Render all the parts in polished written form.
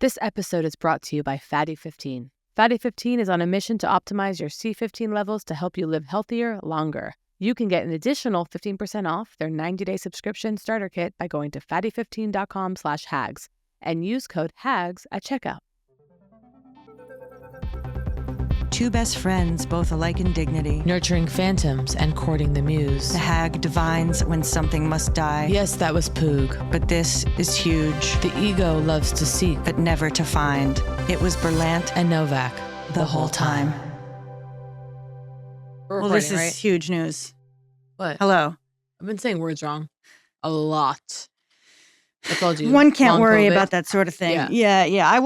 This episode is brought to you by Fatty 15. Fatty 15 is on a mission to optimize your C15 levels to help you live healthier, longer. You can get an additional 15% off their 90-day subscription starter kit by going to fatty15.com/hags and use code HAGS at checkout. Two best friends, both alike in dignity. Nurturing phantoms and courting the muse. The hag divines when something must die. Yes, that was Poog. But this is huge. The ego loves to seek, But never to find. It was Berlant and Novak the whole time. Well, this is huge news. What? Hello. I've been saying words wrong a lot. I told you. One can't long worry COVID. about that sort of thing. Yeah. I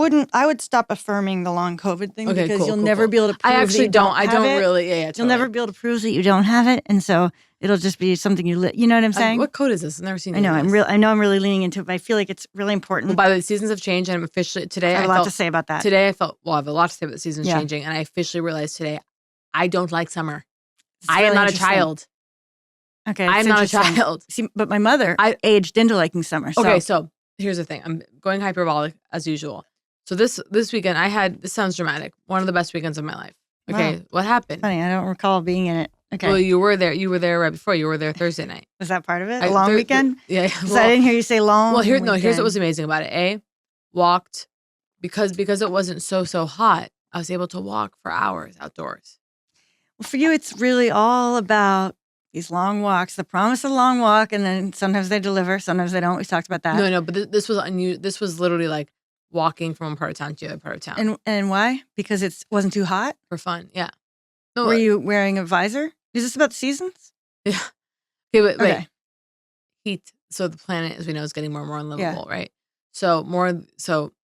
would stop affirming the long COVID thing because cool, you'll cool, never cool. be able to prove I actually that you don't. I have don't it. really. Yeah, totally. You'll never be able to prove that you don't have it, and so it'll just be something you know what I'm saying? What code is this? I've never seen. I know. I'm really leaning into it, but I feel like it's really important. Well, by the way, the seasons have changed, and I'm officially today. I have a lot to say about that. Today, I felt I have a lot to say about the seasons changing, and I officially realized today I don't like summer. I am not a child. Okay, I am not a child. See, but my mother aged into liking summer. So. Okay, so here's the thing. I'm going hyperbolic as usual. So this weekend I had, this sounds dramatic, one of the best weekends of my life. Okay, Wow. What happened? Funny, I don't recall being in it. Okay. Well, you were there. You were there right before. You were there Thursday night. Was that part of it? A long weekend? Yeah. Because I didn't hear you say long. Well, here's weekend. what was amazing about it. Walked because it wasn't so hot. I was able to walk for hours outdoors. Well, for you, it's really all about these long walks, the promise of a long walk, and then sometimes they deliver, sometimes they don't. We talked about that. No, but this was unusual. This was literally like walking from one part of town to the other part of town. And why? Because it wasn't too hot? For fun, yeah. No, Were you wearing a visor? Is this about the seasons? Yeah. Okay, wait. Okay. Heat. So the planet, as we know, is getting more and more unlivable, right? So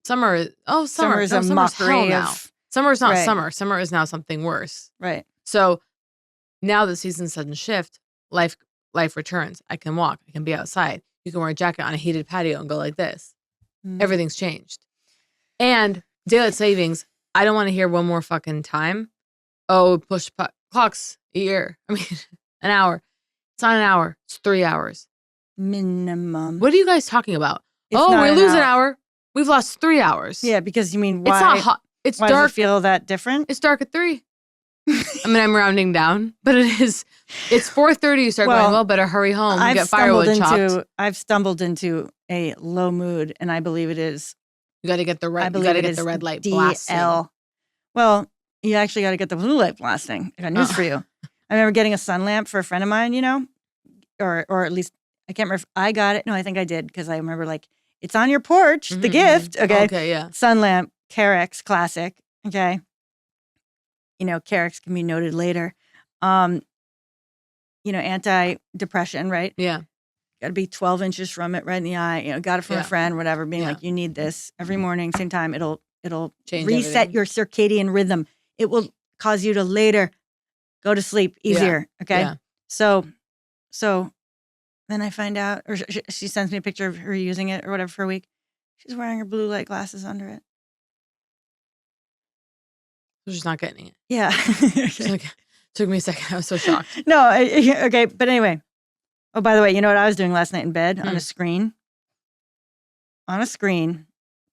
summer is Summer is a summer's mockery hell now. of... Summer is not Right. summer. Summer is now something worse. Right. So now the seasons sudden shift, life returns. I can walk. I can be outside. You can wear a jacket on a heated patio and go like this. Mm. Everything's changed. And daylight savings, I don't want to hear one more fucking time. Oh, push clocks a year. I mean, an hour. It's not an hour. It's 3 hours. Minimum. What are you guys talking about? It's Oh, not we an lose an hour. hour. We've lost 3 hours. Yeah, because you mean why? It's not hot. It's why dark. does it feel that different? It's dark at 3. I mean, I'm rounding down, but it is. It's 4:30. You start going, well, better hurry home and get firewood chopped. I've stumbled into a low mood, and I believe it is. You got to get the red. You got to get the red light DL. blasting. Well, you actually got to get the blue light blasting. I got news for you. I remember getting a sun lamp for a friend of mine. Or at least I can't remember if I got it. No, I think I did because I remember it's on your porch. The gift. Okay. Okay. Yeah. Sun lamp. Carex classic. Okay. Carex can be noted later. Anti-depression, right? Yeah. Got to be 12 inches from it, right in the eye. Got it from a friend, whatever, being like, you need this every morning, same time. It'll change reset everything. your circadian rhythm. It will cause you to later go to sleep easier. Yeah. Okay. Yeah. So then I find out, or she sends me a picture of her using it or whatever for a week. She's wearing her blue light glasses under it. She's not getting it. Yeah. Took me a second. I was so shocked. No, okay. But anyway. Oh, by the way, you know what I was doing last night in bed? On a screen.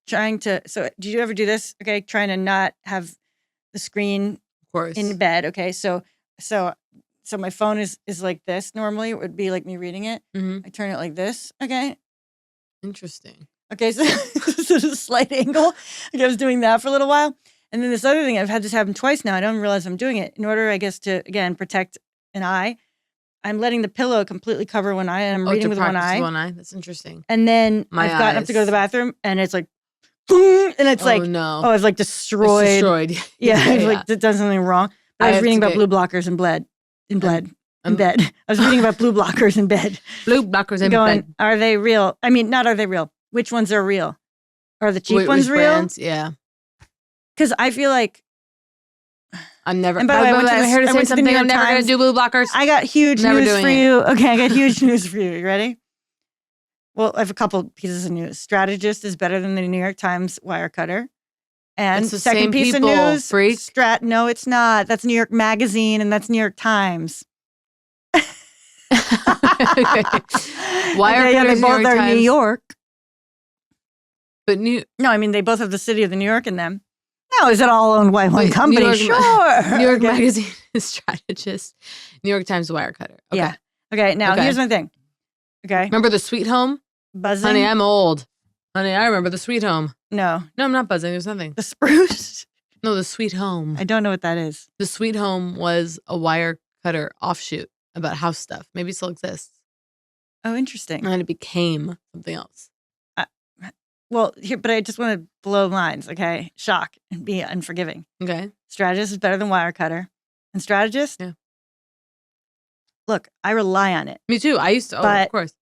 Trying to, so did you ever do this? Okay. Trying to not have the screen Of course. in bed. Okay. So my phone is like this. Normally it would be like me reading it. Mm-hmm. I turn it like this. Okay. Interesting. Okay. So this is a slight angle. Okay, I was doing that for a little while. And then this other thing, I've had this happen twice now. I don't realize I'm doing it. In order, I guess, to, again, protect an eye, I'm letting the pillow completely cover one eye, and I'm reading with one eye. One eye. That's interesting. And then I've gotten up to go to the bathroom, and it's like, boom, and it's like, no. I've like destroyed. It's destroyed. Yeah, I've like done something wrong. But I was reading about blue blockers in bed. In bed. I was reading about blue blockers in bed. Blue blockers in bed. Are they real? I mean, not are they real? Which ones are real? Are the cheap ones real? Brands? Yeah. Because I feel like I'm never. And by the way, I'm here to say something. I'm never going to do blue blockers. I got huge news for you. Okay, I got huge news for you. You ready? Well, I have a couple pieces of news. Strategist is better than the New York Times WireCutter. And it's the second same piece people, of news, freak. No, it's not. That's New York Magazine, and that's New York Times. WireCutter they both are New York. But No, I mean, they both have the city of the New York in them. No, is it all owned by one Wait, company? New York, Sure. New York Okay. Magazine is Strategist. New York Times WireCutter. Okay. Yeah. Okay, now here's my thing. Okay. Remember the Sweet Home? Buzzing? Honey, I'm old. Honey, I remember the Sweet Home. No. No, I'm not buzzing. There's nothing. The spruce? No, the Sweet Home. I don't know what that is. The Sweet Home was a WireCutter offshoot about house stuff. Maybe it still exists. Oh, interesting. And then it became something else. Well, here, but I just want to blow lines, okay? Shock and be unforgiving. Okay. Strategist is better than WireCutter. And Strategist? Yeah. Look, I rely on it. Me too. I used to. But- of course.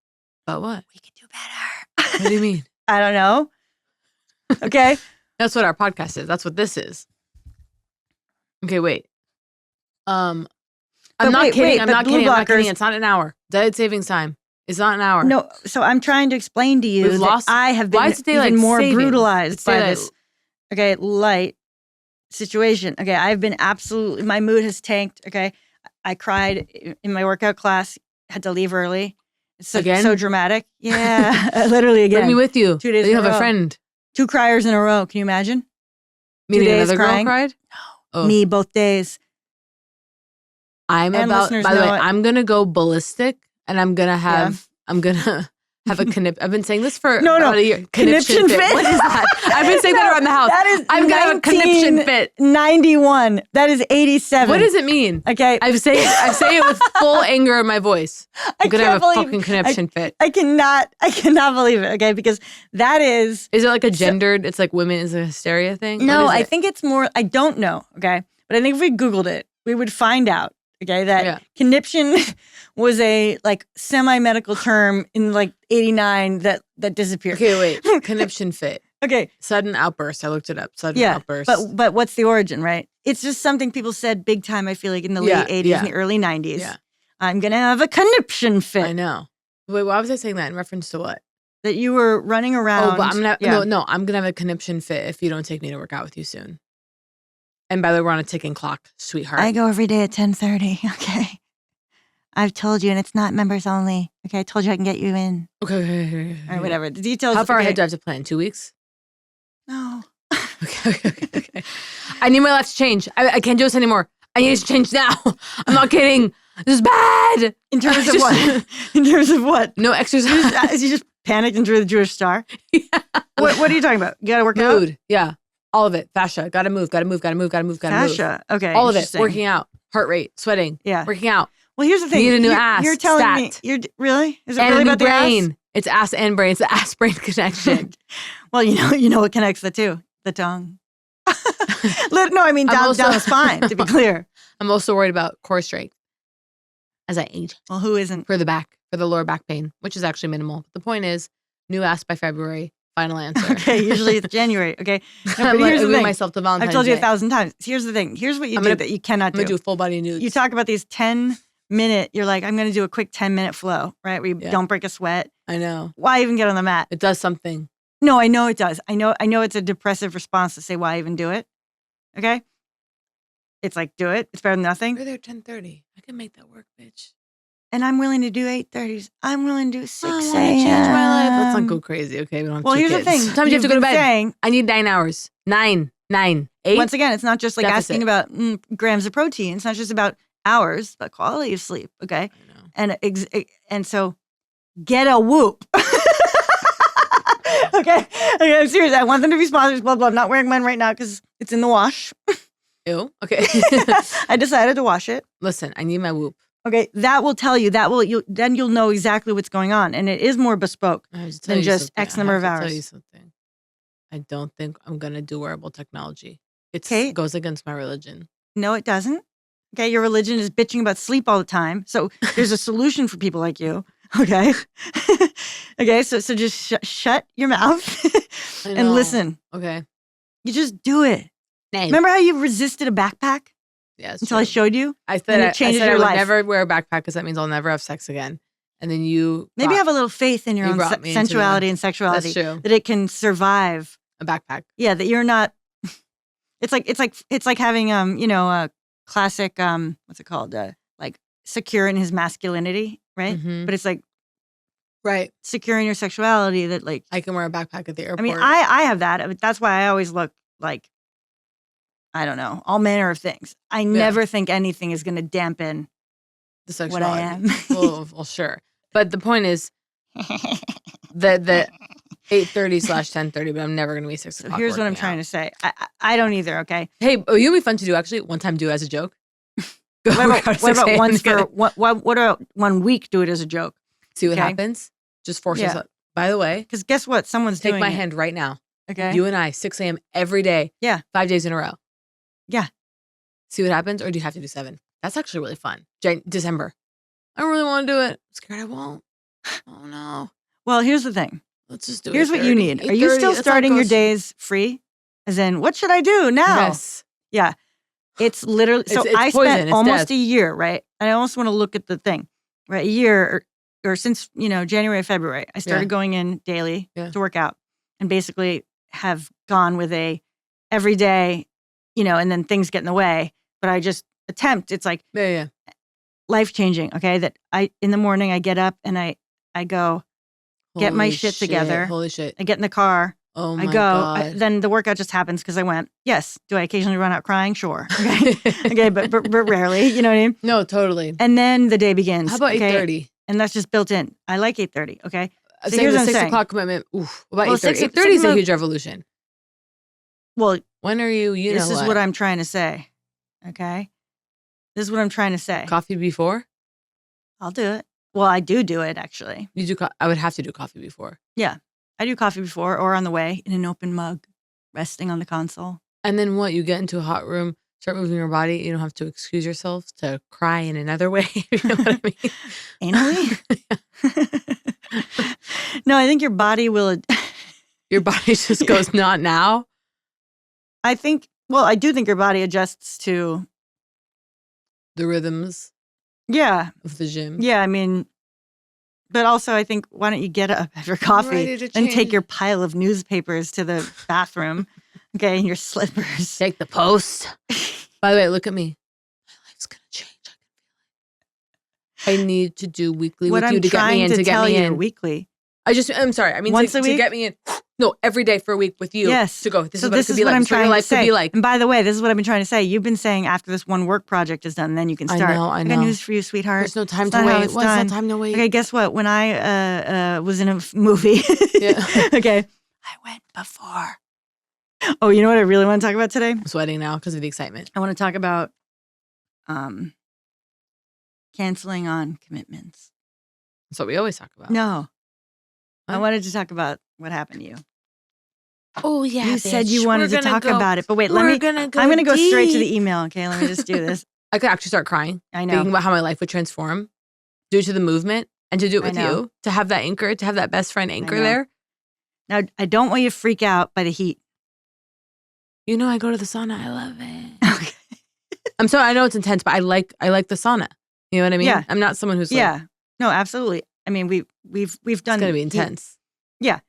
But what? We could do better. What do you mean? I don't know. Okay. That's what our podcast is. That's what this is. Okay, wait. I'm not kidding. I'm not kidding. It's not an hour. Dead savings time. It's not an hour. No, so I'm trying to explain to you We've that lost- I have Why been is it daylight even more savings? brutalized It's by daylight- this, okay, light situation. Okay, I've been absolutely, my mood has tanked, okay? I cried in my workout class, had to leave early. It's so dramatic. Yeah, literally again. Bring me with you. 2 days You in have a a row. friend. 2 criers in a row. Can you imagine? Meaning days another crying? girl cried? Oh. Me, both days. I'm And about, listeners by the way, know it. I'm going to go ballistic and I'm going to have a connip. I've been saying this for about a year. Conniption fit? What is that? I've been saying that around the house. That is I'm going to have a conniption fit. 91. That is 87. What does it mean? Okay. I say it with full anger in my voice. I'm going to have a can't fucking believe- conniption fit. I cannot believe it, okay? Because that is... Is it like a gendered, it's like women is a hysteria thing? No, What is I it? think it's more... I don't know, okay? But I think if we Googled it, we would find out, okay, that conniption was a, like, semi-medical term in, like, 89 that disappeared. Okay, wait. Conniption fit. Okay. Sudden outburst. I looked it up. Sudden outburst. But what's the origin, right? It's just something people said big time, I feel like, in the late 80s and the early 90s. Yeah. I'm going to have a conniption fit. I know. Wait, why was I saying that in reference to what? That you were running around. Oh, but I'm gonna I'm gonna have a conniption fit if you don't take me to work out with you soon. And by the way, we're on a ticking clock, sweetheart. I go every day at 10:30. Okay, I've told you, and it's not members only. Okay, I told you I can get you in. Okay. Or whatever. The details. How far ahead do I have to plan? 2 weeks? No. Okay. I need my life to change. I can't do this anymore. I need it to change now. I'm not kidding. This is bad. In terms of what? In terms of what? No exercise. You just panicked and drew the Jewish star. Yeah. What are you talking about? You got to work out. Mood. Yeah. All of it. Fascia. Gotta move. Fascia. Okay. All of it. interesting. Working out. Heart rate. Sweating. Yeah. Working out. Well, here's the thing. Need a new You're- ass. You're telling me. Stacked. Really? Is it And really a new about the brain. ass? It's ass and brain. It's the ass brain connection. Well, you know what connects the two? The tongue. No, I mean down the spine, to be clear. I'm also worried about core strength as I age. Well, who isn't? For the lower back pain, which is actually minimal. The point is, new ass by February. Final answer. Okay, usually it's January. Okay. No, I'm but here's the moving thing. myself to Valentine's I've told you Day. 1,000 times. Here's the thing. Here's what you do that you cannot I'm do. going to do full body nudes. You talk about these 10-minute, you're like, I'm going to do a quick 10-minute flow, right? Where you don't break a sweat. I know. Why even get on the mat? It does something. No, I know it does. I know it's a depressive response to say, why even do it? Okay? It's like, do it. It's better than nothing. We're there 10:30. I can make that work, bitch. And I'm willing to do 8:30s. I'm willing to do 6 I a.m. want to change my life. Let's not go crazy, okay? We don't have Well, two here's kids. the thing. Sometimes you have to go to You've bed. been saying- I need 9 hours. 9, 8. Once again, it's not just like Deficit. asking about grams of protein. It's not just about hours, but quality of sleep. Okay, I know. and so get a Whoop. okay, I'm serious. I want them to be sponsors. Blah blah. I'm not wearing mine right now because it's in the wash. Ew. Okay. I decided to wash it. Listen, I need my Whoop. Okay, that will tell you. Then you'll know exactly what's going on, and it is more bespoke than just X number of I have to hours. tell you something. I don't think I'm gonna do wearable technology. It Okay. goes against my religion. No, it doesn't. Okay, your religion is bitching about sleep all the time. So there's a solution for people like you. Okay. Okay, so just shut your mouth I and know. listen. Okay. You just do it. Name. Remember how you resisted a backpack Yeah, it's until I true. showed you? I and said it I changes said your I would life. never wear a backpack because that means I'll never have sex again. And then you Maybe have a little faith in your You own brought me into sensuality and sexuality. That's true. That it can survive. A backpack. Yeah, that you're not. It's like having a classic what's it called like secure in his masculinity, right? Mhm. But it's like Right. securing your sexuality that like, I can wear a backpack at the airport. I mean, I have that. I mean, that's why I always look like, I don't know, all manner of things. I never think anything is going to dampen the sexuality. What I am. well, sure. But the point is the 8:30/10:30, but I'm never going to be 6 o'clock. So here's what I'm trying to say. I don't either, okay? Hey, you would be fun to do, actually. One time do it as a joke. What about 1 week do it as a joke? See what happens? Just force us up. By the way. Because guess what? Someone's take doing my it. hand right now. Okay. You and I, 6 a.m. every day. Yeah. 5 days in a row. Yeah. See what happens? Or do you have to do 7? That's actually really fun. December. I don't really want to do it. I'm scared I won't. Oh, no. Well, here's the thing. Let's just do it. Here's what you need. Are you still starting your days free? As in, what should I do now? Yes. Yeah. It's literally, so I spent almost a year, right? And I almost want to look at the thing, right? A year or since, January, February, I started going in daily to work out and basically have gone with a every day, and then things get in the way. But I just attempt. It's like life changing. Okay. That in the morning I get up and I go get my shit together. Holy shit. I get in the car. Oh my God. Then the workout just happens because I went. Yes. Do I occasionally run out crying? Sure. Okay. Okay. But rarely. You know what I mean? No, totally. And then the day begins. How about 8:30? And that's just built in. I like 8:30. Okay. So here's the 6 o'clock commitment. Oof. What about 8:30? 8:30 is a huge revolution. Well, when are you? This is what I'm trying to say. Okay. This is what I'm trying to say. Coffee before? I'll do it. Well, I do it actually. You do. I would have to do coffee before. Yeah. I do coffee before or on the way in an open mug, resting on the console. And then what? You get into a hot room, start moving your body. You don't have to excuse yourself to cry in another way. You know what I mean? Anally? No, I think your body will. Your body just goes, not now? I do think your body adjusts to the rhythms. Yeah. Of the gym. Yeah, I mean, but also I think, why don't you get up, have your coffee, and take your pile of newspapers to the bathroom, okay, and your slippers. Take the post. By the way, look at me. My life's going to change. I need to do weekly with you to get me in. To get me in. Weekly. I'm sorry. I mean, once a week? To get me in. No, every day for a week with you. Yes. To go. This is what it could be like. This is what your life could be like. And by the way, this is what I've been trying to say. You've been saying after this one work project is done, then you can start. I know. I got news for you, sweetheart. There's no time to wait. What's no time to wait? Okay, guess what? When I was in a movie, okay, I went before. Oh, you know what I really want to talk about today? I'm sweating now because of the excitement. I want to talk about canceling on commitments. That's what we always talk about. No. What? I wanted to talk about what happened to you. Oh, yeah. You said you wanted to talk about it. But wait, I'm going to go straight to the email. Okay, let me just do this. I could actually start crying. I know. Thinking about how my life would transform due to the movement and to do it with you. To have that anchor, to have that best friend anchor there. Now, I don't want you to freak out by the heat. You know, I go to the sauna. I love it. Okay. I'm sorry. I know it's intense, but I like the sauna. You know what I mean? Yeah. I'm not someone who's like, no, absolutely. I mean, we've done. It's gonna be intense. Yeah.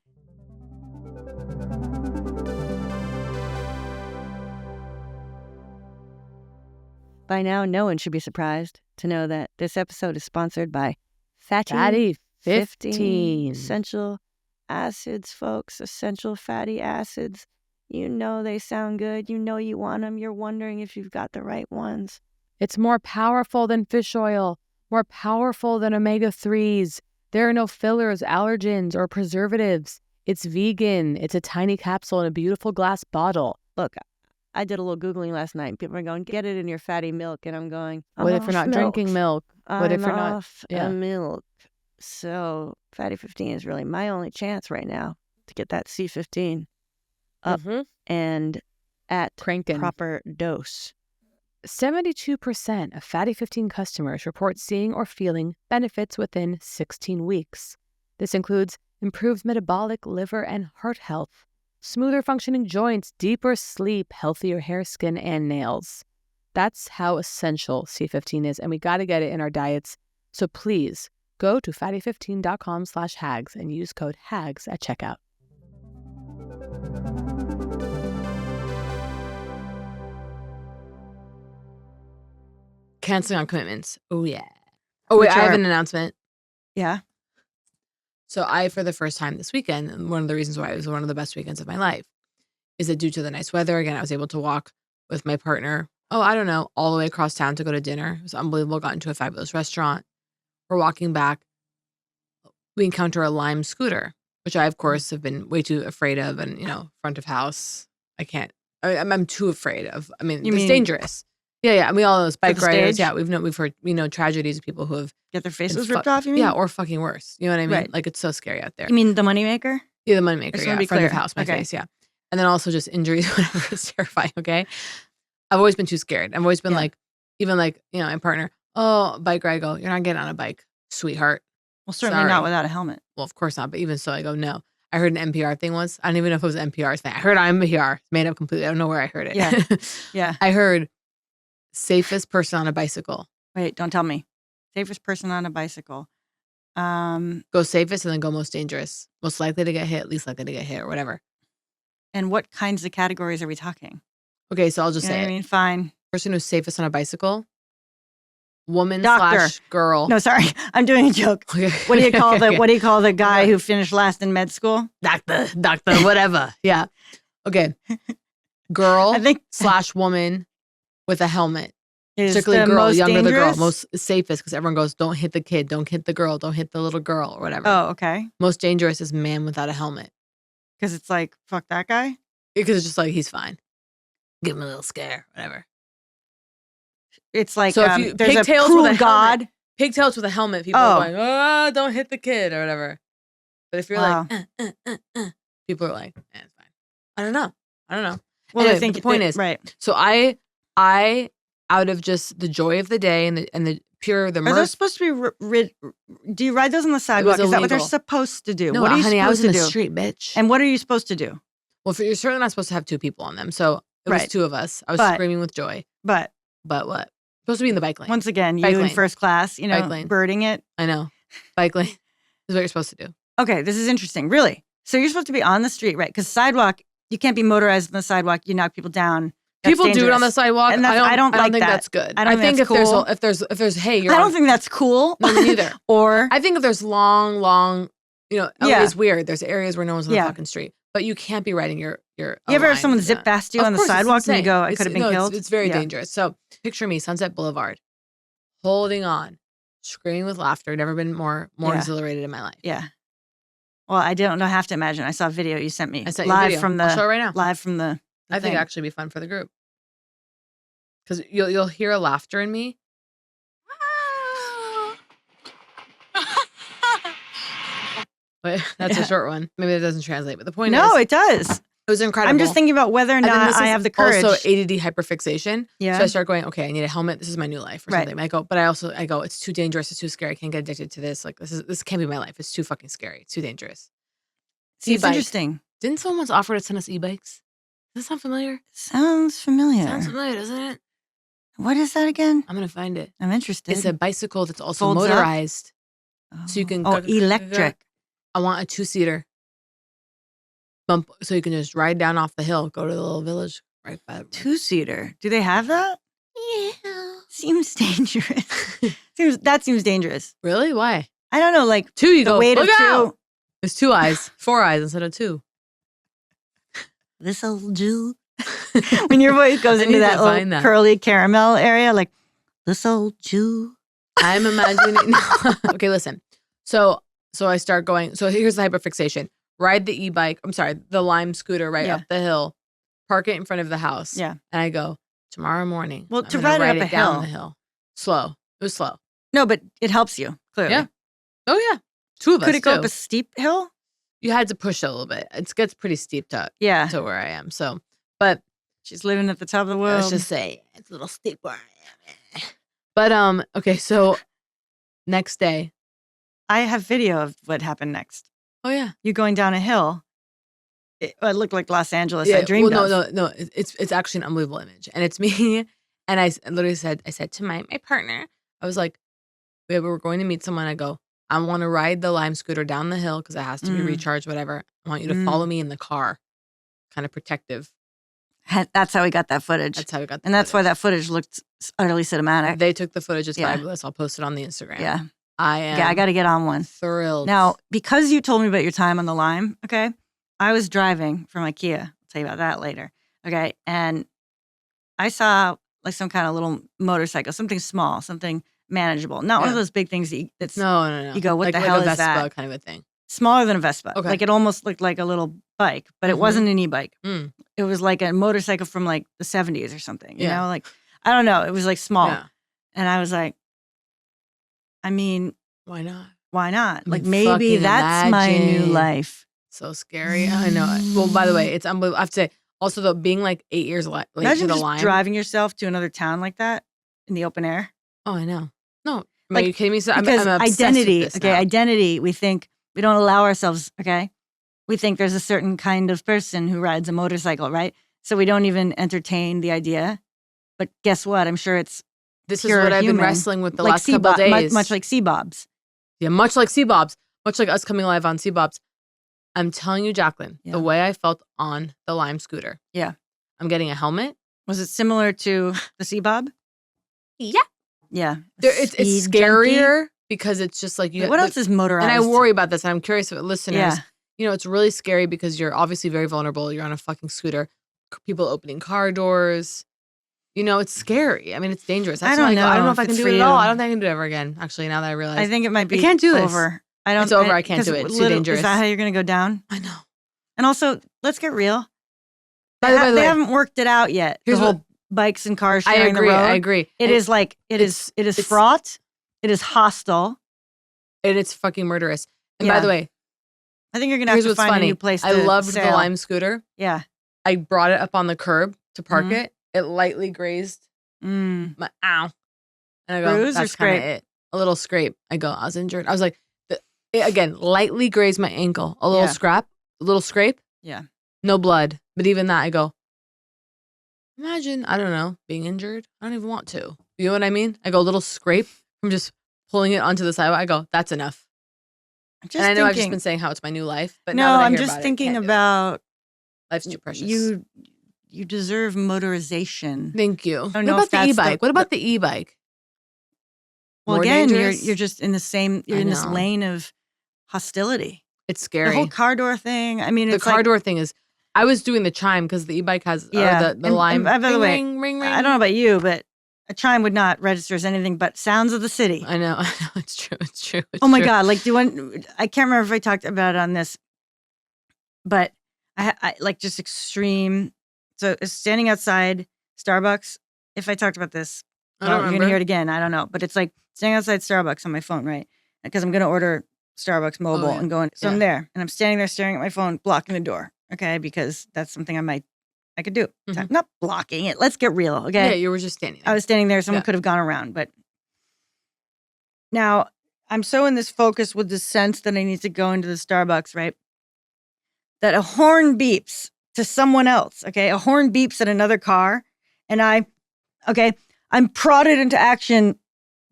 By now, no one should be surprised to know that this episode is sponsored by Fatty 15. Essential acids, folks. Essential fatty acids. You know they sound good. You know you want them. You're wondering if you've got the right ones. It's more powerful than fish oil, more powerful than omega-3s. There are no fillers, allergens, or preservatives. It's vegan. It's a tiny capsule in a beautiful glass bottle. Look, I did a little Googling last night. People are going, get it in your fatty milk. And I'm going, what if you're not drinking milk? What if you're not off milk? So Fatty 15 is really my only chance right now to get that C15 up and at cranking proper dose. 72% of Fatty 15 customers report seeing or feeling benefits within 16 weeks. This includes improved metabolic, liver, and heart health, smoother functioning joints, deeper sleep, healthier hair, skin, and nails. That's how essential C15 is, and we got to get it in our diets. So please go to fatty15.com/hags and use code HAGS at checkout. Canceling on commitments. Oh, yeah. Oh, wait, I have an announcement. Yeah. So I, for the first time this weekend, and one of the reasons why it was one of the best weekends of my life is that due to the nice weather, again, I was able to walk with my partner, I don't know, all the way across town to go to dinner. It was unbelievable. Got into a fabulous restaurant. We're walking back. We encounter a Lime scooter, which I, of course, have been way too afraid of. And, front of house, I can't. I'm too afraid of. I mean, it's dangerous. Yeah. And we all know those bike riders. Yeah, we've heard, tragedies of people who have get their faces ripped off, you mean? Yeah, or fucking worse. You know what I mean? Right. Like, it's so scary out there. You mean the moneymaker? Yeah, the moneymaker. Just Yeah, be front clear. of house, my face, yeah. And then also just injuries, whatever. It's terrifying, okay? I've always been too scared. I've always been even my partner, bike ride, I go, you're not getting on a bike, sweetheart. Well, certainly not without a helmet. Well, of course not. But even so, I go, no. I heard an NPR thing once. I don't even know if it was an NPR thing. I heard NPR. It's made up completely. I don't know where I heard it. Yeah. Yeah. I heard safest person on a bicycle. Wait, don't tell me. Safest person on a bicycle. Go safest and then go most dangerous. Most likely to get hit, least likely to get hit, or whatever. And what kinds of categories are we talking? Okay, so I'll just say I mean, fine. Person who's safest on a bicycle. Woman Doctor. / girl. No, sorry. I'm doing a joke. Okay. What do you call what do you call the guy who finished last in med school? Doctor, whatever. Yeah. Okay. Girl I think / woman with a helmet. is Particularly the girl, most younger dangerous? the girl, most safest because everyone goes, don't hit the kid, don't hit the girl, don't hit the little girl or whatever. Oh, okay. Most dangerous is man without a helmet. Because it's like, fuck that guy? Because it's just like, he's fine. Give him a little scare, whatever. It's like, So if you there's a pigtails cruel with a god. helmet, pigtails with a helmet, people are going, don't hit the kid or whatever. But if you're Wow. like, people are like, it's fine. I don't know. Well, Anyway, I think but the point is, right. so I out of just the joy of the day and the pure, the Are those mirth. supposed to be, do you ride those on the sidewalk? Is that what they're illegal. supposed to do? No, what are you honey, I was supposed in to the do? street, bitch. And what are you supposed to do? Well, you're certainly not supposed to have two people on them. So it was Right. two of us. I was But- screaming with joy. But What? Supposed to be in the bike lane. once again, Bike you in lane. first class, Bike lane. birding it. I know. Bike lane is what you're supposed to do. Okay, this is interesting. Really? So you're supposed to be on the street, right? Because sidewalk, you can't be motorized on the sidewalk. You knock people down. That's People do it on the dangerous. sidewalk. And I don't like think that. that's good. I don't think if that's cool. there's hey, you're I don't on, think that's cool. no, me neither. Or I think if there's long, LA Yeah. is weird. There's areas where no one's on Yeah. the fucking street. But you can't be riding your you ever have someone zip past you Of on the course, it's sidewalk and you insane. go, I could have been killed? It's very Yeah. dangerous. So picture me, Sunset Boulevard, holding on, screaming with laughter. Never been more Yeah. exhilarated in my life. Yeah. Well, I don't have to imagine. I saw a video you sent me. I sent you a live video. from I'll show it right now. live from the I think thing. it'd actually be fun for the group. Because you'll hear a laughter in me. Wait, that's a short one. Maybe that doesn't translate. But the point is, No, it does. it was incredible. I'm just thinking about whether or And then not this I is have the courage. Also, ADD hyperfixation. Yeah. So I start going, okay, I need a helmet. This is my new life or Right. something. I go, it's too dangerous. It's too scary. I can't get addicted to this. Like this can't be my life. It's too fucking scary. It's too dangerous. See, it's E-bike. interesting. Didn't someone once offer to send us e-bikes? Does that sound familiar? Sounds familiar. Sounds familiar, doesn't it? What is that again? I'm gonna find it. I'm interested. It's a bicycle that's also Folds up? motorized. So you can electric. I want a 2-seater. Bump so you can just ride down off the hill, go to the little village right by 2-seater. Do they have that? Yeah. Seems dangerous. seems dangerous. Really? Why? I don't know, like 2, you the go, weight of look two. out! There's 2 eyes, 4 eyes instead of 2. This old Jew. When your voice goes I into need that to little find that. curly caramel area, like this old Jew. I'm imagining. Okay, listen. So I start going. So here's the hyperfixation. Ride the e-bike. I'm sorry, the Lime scooter right Yeah. up the hill. Park it in front of the house. Yeah. And I go tomorrow morning. Well, I'm to gonna ride it up a down hill. the hill. Slow. It was slow. No, but it helps you, clearly. Yeah. Oh yeah. 2 of us. Could it go too. up a steep hill? You had to push it a little bit. It gets pretty steep to Yeah. where I am. So, but She's living at the top of the world. let's just say it's a little steep where I am. But okay. So next day. I have video of what happened next. Oh yeah. You going down a hill. It looked like Los Angeles. I dreamed of. No. It's actually an unbelievable image, and it's me. And I literally said to my partner, I was like, we were going to meet someone. I go, I want to ride the Lime scooter down the hill because it has to be recharged, whatever. I want you to follow me in the car, kind of protective. That's how we got that footage. That's how we got. And that's why that footage looked utterly cinematic. They took the footage. It's Yeah. fabulous. I'll post it on the Instagram. Yeah. I am. Yeah, I got to get on one. Thrilled. Now, because you told me about your time on the Lime, okay, I was driving from IKEA. I'll tell you about that later. Okay, and I saw like some kind of little motorcycle, something small, something manageable. Not one of those big things that's no. You go, what like, the hell like a is Vespa that? kind of a thing. Smaller than a Vespa. Okay. Like it almost looked like a little bike, but it wasn't an e-bike. It was like a motorcycle from like the 70s or something. You know, like I don't know. It was like small. Yeah. And I was like, I mean, why not? Why not? I Like mean, maybe fucking that's my new imagine. life. So scary. I know it. Well, by the way, it's unbelievable. I have to say, also though, being like 8 years late Imagine to the just Lime. driving yourself to another town like that in the open air. Oh, I know. No, Like, are you kidding me? So because I'm obsessed identity, with this okay, now. identity, we think we don't allow ourselves, okay? We think there's a certain kind of person who rides a motorcycle, right? So we don't even entertain the idea. But guess what? I'm sure it's This is what I've been wrestling with the last couple of days. Much like C-Bobs. Yeah, much like C-Bobs. Much like us coming live on C-Bobs. I'm telling you, Jacqueline, the way I felt on the Lime scooter. Yeah. I'm getting a helmet. Was it similar to the C-Bob? Yeah. Yeah. It's scarier because it's just like you. What else is motorized? And I worry about this. And I'm curious about listeners. Yeah. You know, it's really scary because you're obviously very vulnerable. You're on a fucking scooter. People opening car doors. You know, it's scary. I mean, it's dangerous. That's I don't know. I don't know if I can it's do for it at you. all. I don't think I can do it ever again. Actually, now that I realize, I think it might be. I can't do this. Over. I don't. It's over. I can't do it. It's too dangerous. Is that how you're going to go down? I know. And also, let's get real. By the way, They haven't worked it out yet. Here's the whole bikes and cars sharing the road. I agree. It is like it is fraught. It is hostile. And it's fucking murderous. And by the way, I think you're gonna have to find a new place to I loved sail. the Lime scooter. Yeah. I brought it up on the curb to park it. It lightly grazed my ow. And I go, bruise that's or scrape? it. A little scrape. I go, I was injured. I was like, again, lightly grazed my ankle. A little scrape. A little scrape. Yeah. No blood. But even that, I go, imagine, I don't know, being injured. I don't even want to. You know what I mean? I go, a little scrape from just pulling it onto the sidewalk. I go, that's enough. And I know I've just been saying how it's my new life, but no, now that I I'm hear just about thinking it, about life's too precious. You deserve motorization. Thank you. What about the e-bike? What about the e-bike? Well, More again, dangerous? you're just in the same. You're in this lane of hostility. It's scary. The whole car door thing. I mean, the it's car door thing is. I was doing the chime because the e-bike has the Lime. By the way, ring, ring, ring. I don't know about you, but a chime would not register as anything but sounds of the city. I know. It's true. Oh my God. Like, I can't remember if I talked about it on this, but I like just extreme. So standing outside Starbucks, if I talked about this, I don't you're going to hear it again. I don't know. But it's like standing outside Starbucks on my phone, right? Because I'm going to order Starbucks mobile and going. So I'm there and I'm standing there staring at my phone, blocking the door. Okay. Because that's something I could do. I'm not blocking it. Let's get real. Okay. Yeah. You were just standing there. I was standing there. Someone could have gone around. But now I'm so in this focus with this sense that I need to go into the Starbucks, right? That a horn beeps to someone else. Okay. A horn beeps at another car. And I'm prodded into action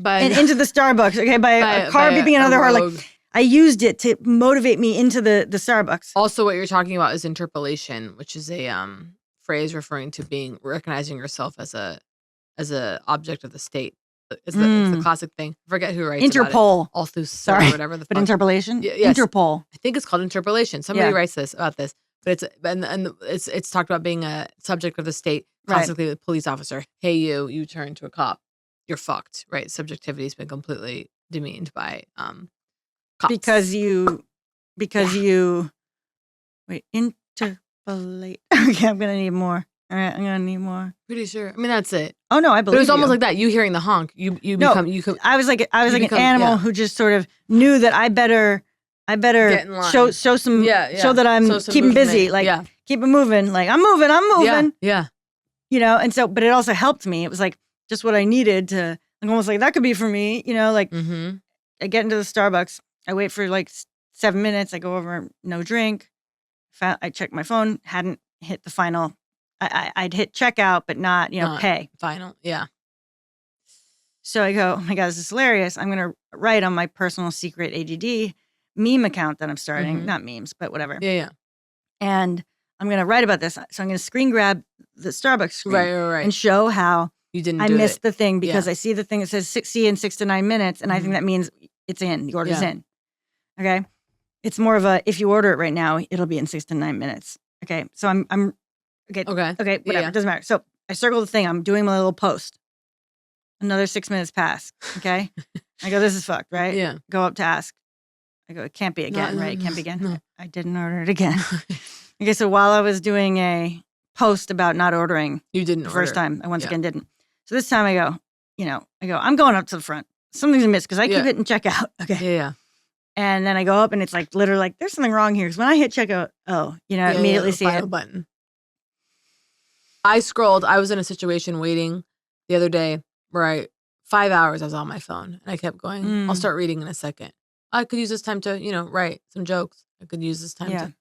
and into the Starbucks. Okay. By a car beeping another car. Like, I used it to motivate me into the Starbucks. Also, what you're talking about is interpellation, which is a phrase referring to recognizing yourself as a object of the state. It's the classic thing. I forget who writes Interpol. About it. All through or whatever the fuck. But interpellation? Yes. Interpol. I think it's called interpellation. Somebody writes about this. But it's talked about being a subject of the state, classically a police officer. Hey, you turn to a cop. You're fucked, right? Subjectivity has been completely demeaned by cops. Because you wait, interpolate. Okay, I'm gonna need more. All right, I'm gonna need more. Pretty sure. I mean, that's it. Oh no, I believe. But it was almost like that. You hearing the honk. I was like an animal who just sort of knew that I better show that I'm keeping busy, like keep it moving. Like I'm moving. Yeah. You know, and so, but it also helped me. It was like just what I needed to, like almost like that could be for me. You know, like I get into the Starbucks. I wait for like 7 minutes. I go over, no drink. I check my phone. Hadn't hit the final. I'd hit checkout, but not pay. Final, yeah. So I go, oh my God, this is hilarious. I'm going to write on my personal secret ADD meme account that I'm starting. Not memes, but whatever. Yeah. And I'm going to write about this. So I'm going to screen grab the Starbucks screen. Right. And show how you didn't I missed the thing because I see the thing that says 60 and 6 to 9 minutes. And I think that means it's in. The order's Yeah. in. Okay. It's more of a, if you order it right now, it'll be in 6 to 9 minutes. Okay. So I'm okay. Okay. Okay. Whatever. Yeah. It doesn't matter. So I circle the thing. I'm doing my little post. Another 6 minutes pass. Okay. I go, this is fucked, right? Yeah. Go up to ask. I go, it can't be again, No, right? It can't be again. no. I didn't order it again. Okay. So while I was doing a post about not ordering You didn't the first order. time, I once Yeah. again didn't. So this time I go, I'm going up to the front. Something's amiss because I keep Yeah. hitting checkout. Okay. Yeah. And then I go up and it's like literally like, there's something wrong here. Because when I hit checkout, I immediately the see final it. button. I scrolled. I was in a situation waiting the other day where 5 hours I was on my phone and I kept going, I'll start reading in a second. I could use this time to, write some jokes. I could use this time to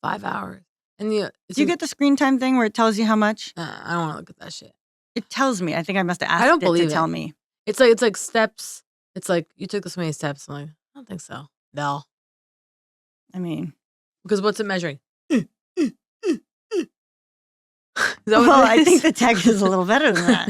5 hours. And Do you get the screen time thing where it tells you how much? I don't want to look at that shit. It tells me. I think I must have asked don't it believe to tell it. me. It's like steps. It's like you took this many steps. I'm like, I don't think so. No. I mean, Because what's it measuring? I think the tech is a little better than that.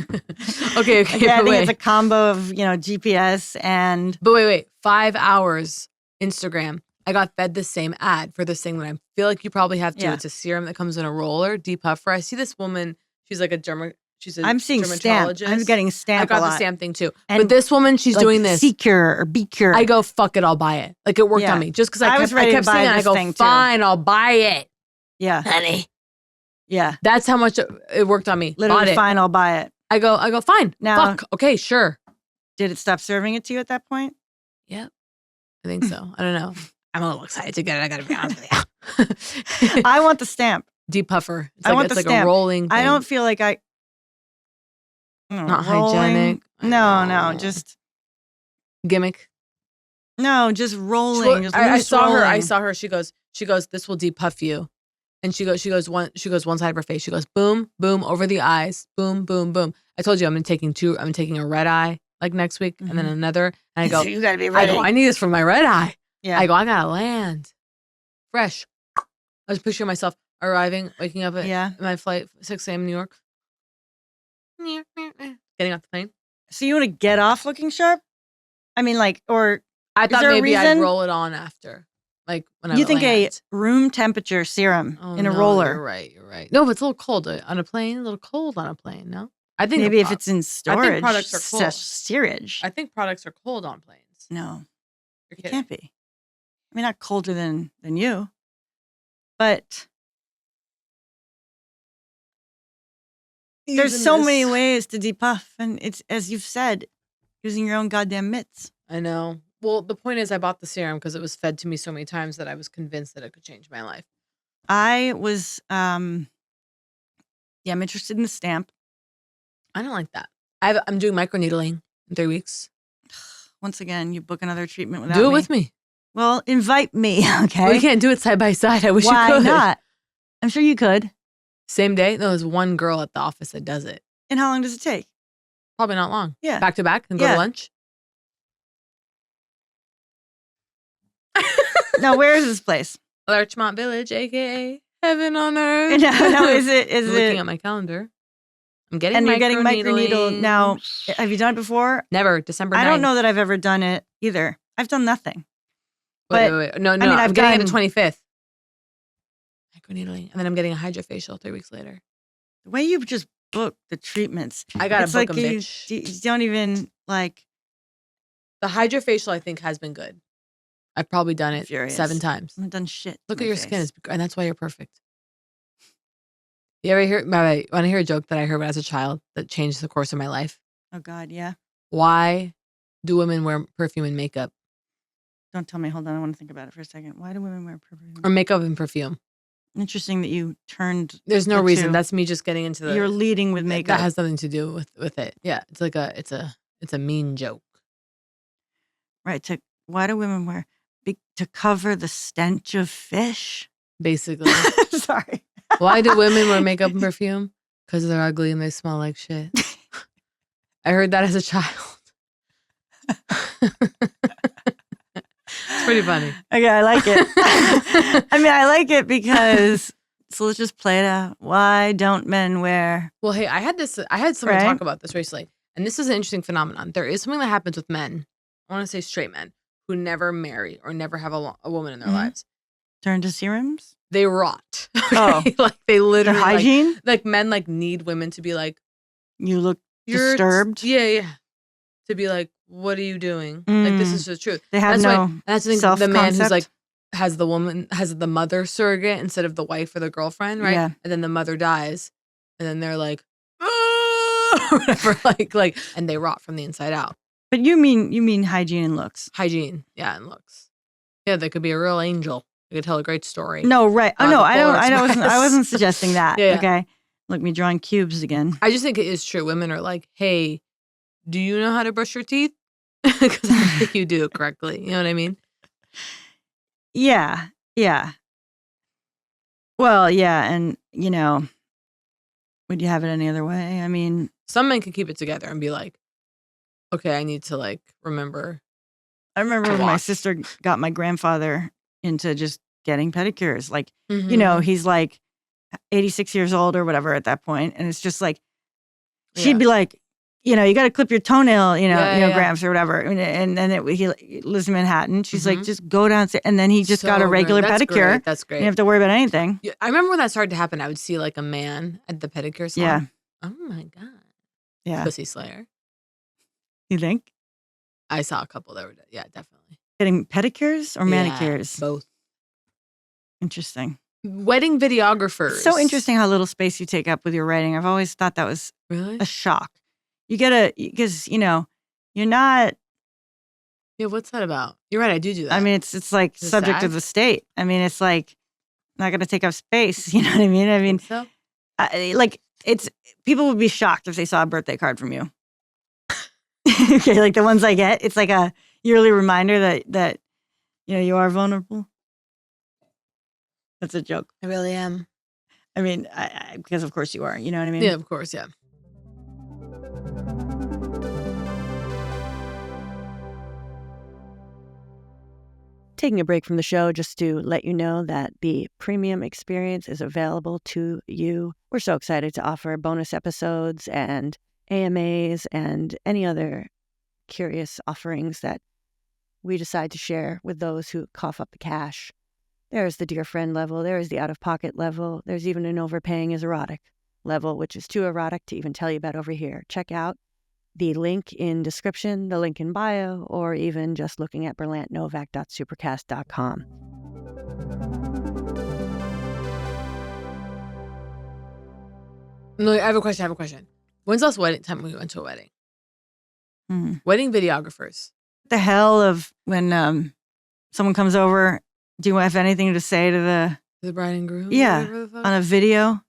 Okay. Again, I but think wait. it's a combo of, GPS and But wait. 5 hours Instagram. I got fed the same ad for this thing that I feel like you probably have too. Yeah. It's a serum that comes in a roller, depuffer. I see this woman. She's like I'm seeing stamp. dermatologist. I'm getting stamp I got a the lot. stamp thing too. And but this woman, she's like doing this. C-Cure or B-Cure. I go, fuck it, I'll buy it. Like it worked Yeah. on me. Just because I I was kept ready to buy seeing it. I this go, thing, too. fine, I'll buy it. Yeah. Honey. Yeah. That's how much it worked on me. Literally Bought it. fine, I'll buy it. I go, fine. Now- Fuck. Okay, sure. Did it stop serving it to you at that point? Yep. I think so. I don't know. I'm a little excited to get it. I gotta be honest with you. I want the stamp. Depuffer. It's I like, want it's the like stamp. a rolling thing. I don't feel like Not rolling. hygienic. I No, know. just gimmick. just rolling. Just I loose saw her. I rolling. saw her. She goes, this will depuff you. And she goes one side of her face. She goes, boom, boom, over the eyes, boom, boom, boom. I told you I'm taking a red eye like next week and then another. And I go, So you gotta be I ready. go, I need this for my red eye. Yeah. I go, I gotta land. Fresh. I was picturing myself arriving, waking up at my flight, 6 a.m. New York. Getting off the plane. So you want to get off looking sharp? I mean, or I Is thought there a maybe I'd reason? roll it on after. Like when I you think land. a room temperature serum Oh, in a no, roller? You're right. No, but it's a little cold on a plane. A little cold on a plane. No, I think Maybe if it's in storage, products are cold. steerage. I think products are cold on planes. No, You're it kidding. can't be. I mean, not colder than you, but there's Even so this- many ways to depuff, and it's, as you've said, using your own goddamn mitts. I know. Well, the point is, I bought the serum because it was fed to me so many times that I was convinced that it could change my life. I was, I'm interested in the stamp. I don't like that. I'm doing microneedling in 3 weeks. Once again, you book another treatment without Do it me. with me. Well, invite me, okay? We can't do it side by side. I wish Why you could. not? I'm sure you could. Same day? No, there's one girl at the office that does it. And how long does it take? Probably not long. Yeah. Back to back and go Yeah. to lunch. Now, where is this place? Larchmont Village, aka Heaven on Earth. No, is it? I'm looking at my calendar. I'm getting And you're getting microneedling. microneedle now. Have you done it before? Never. December 9th. I don't know that I've ever done it either. I've done nothing. Wait. No. mean, I'm I've getting it done- the 25th. Microneedling. And then I'm getting a hydrofacial 3 weeks later. The way you just book the treatments, I got to it's book like them, you, bitch. you don't even like. The hydrofacial, I think, has been good. I've probably done it Furious. 7 times. I haven't done shit. to Look my at your face. skin. And that's why you're perfect. You ever hear, want to hear a joke that I heard as a child that changed the course of my life? Oh God, yeah. Why do women wear perfume and makeup? Don't tell me. Hold on, I want to think about it for a second. Why do women wear perfume? Or makeup and perfume? Interesting that you turned. There's no the reason. two. That's me just getting into the. You're leading with makeup. That has nothing to do with it. Yeah, it's like it's a mean joke. Right. Why do women wear to cover the stench of fish? Basically. Sorry. Why do women wear makeup and perfume? Because they're ugly and they smell like shit. I heard that as a child. It's pretty funny. Okay, I like it. I mean, I like it because. So let's just play it out. Why don't men wear? Well, hey, I had someone Right? talk about this recently, and this is an interesting phenomenon. There is something that happens with men. I want to say straight men who never marry or never have a woman in their Mhm. lives, Turn to serums? they rot. Oh. Okay? Like they The literally hygiene? like men like need women to be like, You look you're disturbed? yeah. To be like, what are you doing? Like this is the truth. They have That's no why that's the thing, the man who's self-concept? like has the mother surrogate instead of the wife or the girlfriend, right? Yeah. And then the mother dies, and then they're like, "Ah," or whatever, like, and they rot from the inside out. But you mean hygiene and looks. Hygiene, yeah, and looks. Yeah, they could be a real angel. They could tell a great story. No, right. Oh on no, the I Polar wasn't Express. suggesting that. Yeah. Okay. Look, me drawing cubes again. I just think it is true. Women are like, hey, do you know how to brush your teeth? Because I think you do it correctly. You know what I mean? Yeah. Yeah. Well, yeah, and would you have it any other way? I mean, Some men can keep it together and be like, okay, I need to like remember. I remember To when my watch. sister got my grandfather into just getting pedicures. Like, Mhm. he's like 86 years old or whatever at that point, and it's just like she'd Yeah. be like, you got to clip your toenail, Yeah. Gramps or whatever. And then he lives in Manhattan. She's like, Mhm. just go downstairs. And then he just got a So regular great. That's pedicure. great. That's You great. don't have to worry about anything. Yeah, I remember when that started to happen. I would see like a man at the pedicure salon. Yeah. Oh my God. Yeah. Pussy Slayer. You think? I saw a couple that were, yeah, definitely. Getting pedicures or Yeah, manicures? both. Interesting. Wedding videographers. It's so interesting how little space you take up with your writing. I've always thought that was Really? a shock. Because, you're not, Yeah, what's that about? You're right, I do that. I mean, it's like Is it subject sad? of the state. I mean, it's like not going to take up space. You know what I mean? I mean, so? people would be shocked if they saw a birthday card from you. Okay, like the ones I get, it's like a yearly reminder that you are vulnerable. That's a joke. I really am. I mean, because of course you are. You know what I mean? Yeah, of course, yeah. Taking a break from the show just to let you know that the premium experience is available to you. We're so excited to offer bonus episodes and AMAs and any other curious offerings that we decide to share with those who cough up the cash. There's the dear friend level, there's the out-of-pocket level, there's even an overpaying is erotic level, which is too erotic to even tell you about over here. Check out the link in description, the link in bio, or even just looking at berlantnovak.supercast.com. No, I have a question. When's the last wedding time we went to a wedding? Wedding videographers. The hell of when someone comes over, do you have anything to say to The bride and groom? Yeah, Whatever the fuck? on a video?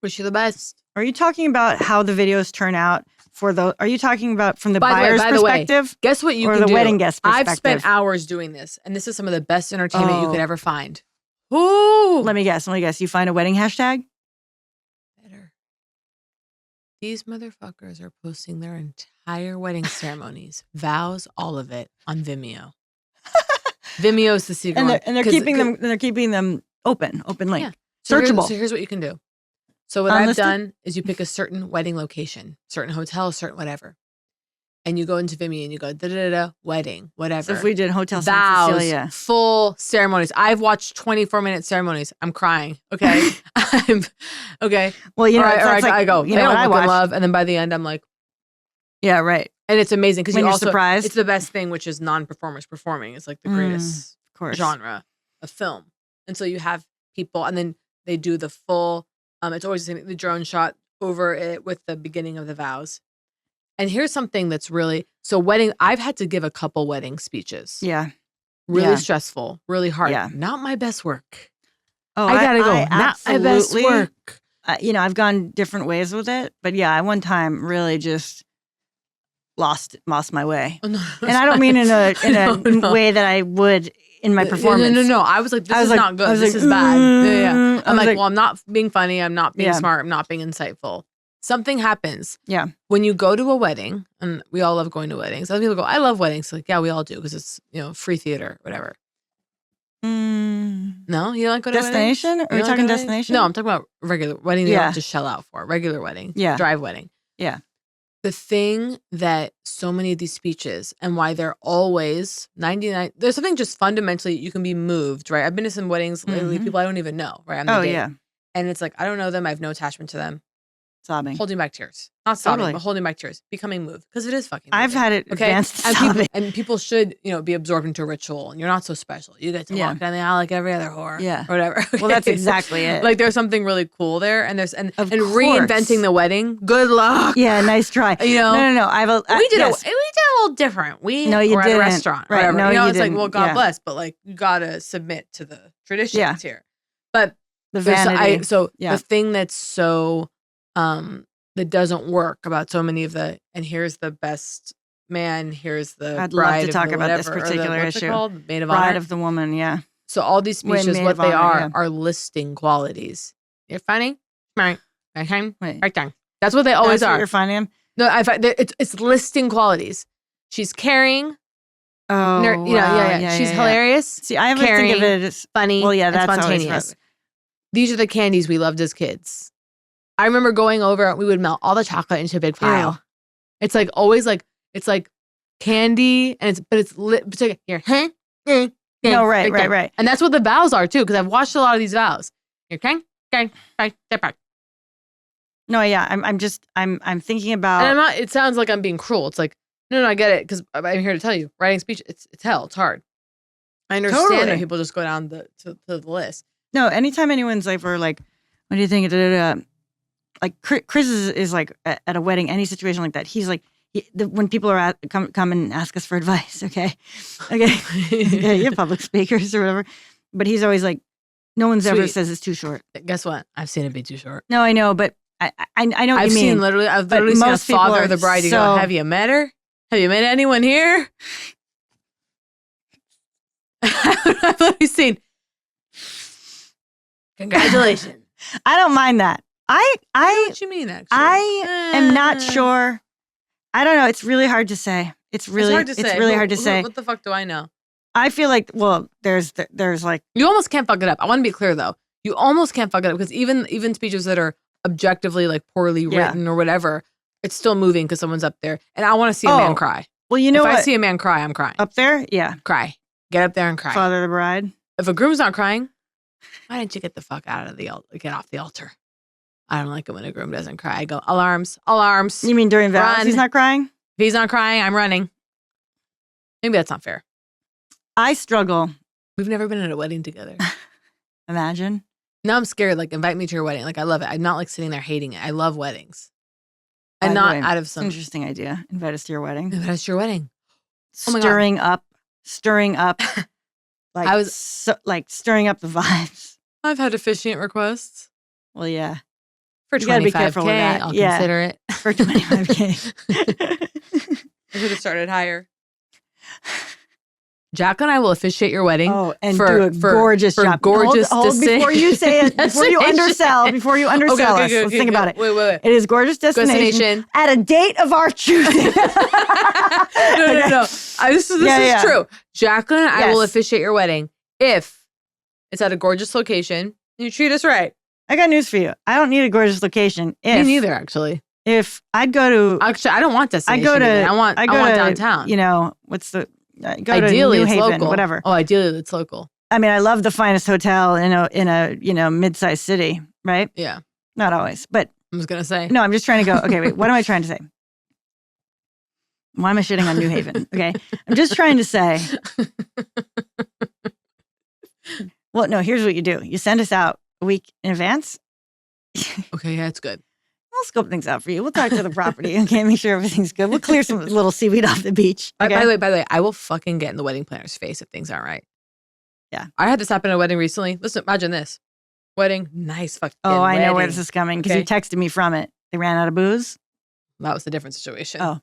Was she the best? Are you talking about how the videos turn out for the? Are you talking about from the By buyer's the way, perspective? Guess what you or can the do? wedding guest perspective? I've spent hours doing this, and this is some of the best entertainment you Oh. could ever find. Ooh! Let me guess. You find a wedding hashtag? Better. These motherfuckers are posting their entire wedding ceremonies, vows, all of it on Vimeo. Vimeo's the secret one. And they're keeping them open link. Yeah. Searchable. So here's what you can do. So what I've Unlisted? done is you pick a certain wedding location, certain hotel, certain whatever. And you go into Vimeo and you go, da-da-da-da, wedding, whatever. So if we did Hotel St. Vows, Cecilia. full ceremonies. I've watched 24-minute ceremonies. I'm crying. Okay. Okay. Well, Or I like, go, you they know don't what I look in watched? love. And then by the end, I'm like, Yeah, right. and it's amazing because When you you're also, surprised. it's the best thing, which is non-performers performing. It's like the greatest Of course. genre of film. And so you have people, and then they do the full, it's always the drone shot over it with the beginning of the vows. And here's something that's really, so wedding, I've had to give a couple wedding speeches. Yeah. Really Yeah. stressful, really hard. Yeah. Not my best work. Oh, I gotta go. I Not my best absolutely- work. I've gone different ways with it, but yeah, I one time really just lost my way. And I don't mean in a No. way that I would in my performance. No. I was like, this I was is like- not good. I was This like, is bad. Yeah. I I'm was like, well, I'm not being funny. I'm not being Yeah. smart. I'm not being insightful. Something happens. Yeah. When you go to a wedding, and we all love going to weddings. Other people go, I love weddings. Like, yeah, we all do because it's, free theater, whatever. No, you don't like going to weddings? Destination? Are You we don't like talking weddings? destination? No, I'm talking about regular wedding you don't Yeah. have to shell out for. Regular wedding. Yeah. Drive wedding. Yeah. The thing that so many of these speeches and why they're always 99, there's something just fundamentally you can be moved, right? I've been to some weddings lately, people I don't even know, right? I'm the date. yeah. And it's like, I don't know them. I have no attachment to them. Sobbing. Holding back tears. Not sobbing, Totally. but holding back tears. Becoming moved. Because it is fucking I've moving, had it okay? advanced to And sobbing. people should, be absorbed into a ritual. And you're not so special. You get to walk down the aisle like every other whore. Yeah. Or whatever. Well, that's exactly it. Like there's something really cool there. And there's and Of reinventing course. the wedding. Good luck. Yeah, nice try. You know? No. We did yes. a little different. No, you were at a didn't. restaurant or Right. whatever. No, you it's like, didn't. well, God Yeah. bless, but like you gotta submit to the traditions here. But the there's- vanity. the thing that's so that doesn't work about so many of and here's the best man, here's the I'd bride love to of talk the about this whatever, or particular what's it issue. called? Maid of Bride honor. of the woman, yeah. So all these speeches, maid what of they honor, are listing qualities. You're funny, smart, Wait. right down. That's what they always That's what are. you're finding him? No, it's listing qualities. She's caring. Oh, Yeah. She's hilarious. See, I always think of it as funny. well, yeah, that's and always spontaneous. These are the candies we loved as kids. I remember going over, we would melt all the chocolate into a big pile. Ew. It's like always like, it's like candy and it's lit. It's like, here. No, right. And that's what the vows are too, because I've watched a lot of these vows. You're okay. No, yeah, I'm thinking about. And I'm not, it sounds like I'm being cruel. It's like, no, I get it. Because I'm here to tell you, writing speech, it's hell. It's hard. I understand Totally. that people just go down to the list. No, anytime anyone's like, we're like, what do you think? Like Chris is like at a wedding, any situation like that. He's like, when people are come and ask us for advice, okay, yeah, public speakers or whatever. But he's always like, no one's ever says it's too short. Guess what? I've seen it be too short. No, I know, but I know what you mean. I've literally seen a most people father are of the bride. You so- go, have you met her? Have you met anyone here? I've literally seen. Congratulations. I don't mind that. I know what you mean, actually. I am not sure. I don't know. It's really hard to say. It's really hard to say. What the fuck do I know? I feel like, well, there's like, You almost can't fuck it up. I want to be clear though. You almost can't fuck it up because even speeches that are objectively like poorly written or whatever, it's still moving because someone's up there. And I want to see a man cry. Well, you know if what? I see a man cry, I'm crying. Up there? Yeah. Cry. Get up there and cry. Father of the bride. If a groom's not crying, why didn't you get the fuck out of get off the altar? I don't like it when a groom doesn't cry. I go, alarms. You mean during vows Run. he's not crying? If he's not crying, I'm running. Maybe that's not fair. I struggle. We've never been at a wedding together. Imagine. Now I'm scared. Like, invite me to your wedding. Like, I love it. I'm not like sitting there hating it. I love weddings. By And the not way, out of some. Interesting idea. Invite us to your wedding. Invite us to your wedding. Oh my God. Stirring up. Like I was- stirring up the vibes. I've had officiant requests. Well, yeah. For You gotta be 25K, careful with that. I'll Yeah. consider it. For 25K. I should have started higher. Jacqueline and I will officiate your wedding. Oh, and for, do a for, gorgeous for job. Gorgeous hold before you say it. Before you undersell. Okay, us. Let's think about it. Wait. It is gorgeous destination at a date of our choosing. No. This is true. Jacqueline and I will officiate your wedding if it's at a gorgeous location and you treat us right. I got news for you. I don't need a gorgeous location. Me neither, actually. If I'd go to, Actually, I don't want destination. I want downtown. You know, what's the? Go Ideally, to New it's Haven, local. whatever. Oh, ideally, it's local. I mean, I love the finest hotel in a mid-sized city, right? Yeah. Not always, but I was gonna say. no. I'm just trying to go. Okay, wait. What am I trying to say? Why am I shitting on New Haven? Okay, I'm just trying to say. Well, no. Here's what you do. You send us out a week in advance. Okay, yeah, it's good. We'll scope things out for you. We'll talk to the property. Okay, make sure everything's good. We'll clear some little seaweed off the beach. Okay? By the way, I will fucking get in the wedding planner's face if things aren't right. Yeah. I had this happen at a wedding recently. Listen, imagine this. Wedding, nice fucking Oh, I know where wedding. this is coming because you texted me from it. They ran out of booze. That was a different situation. Oh.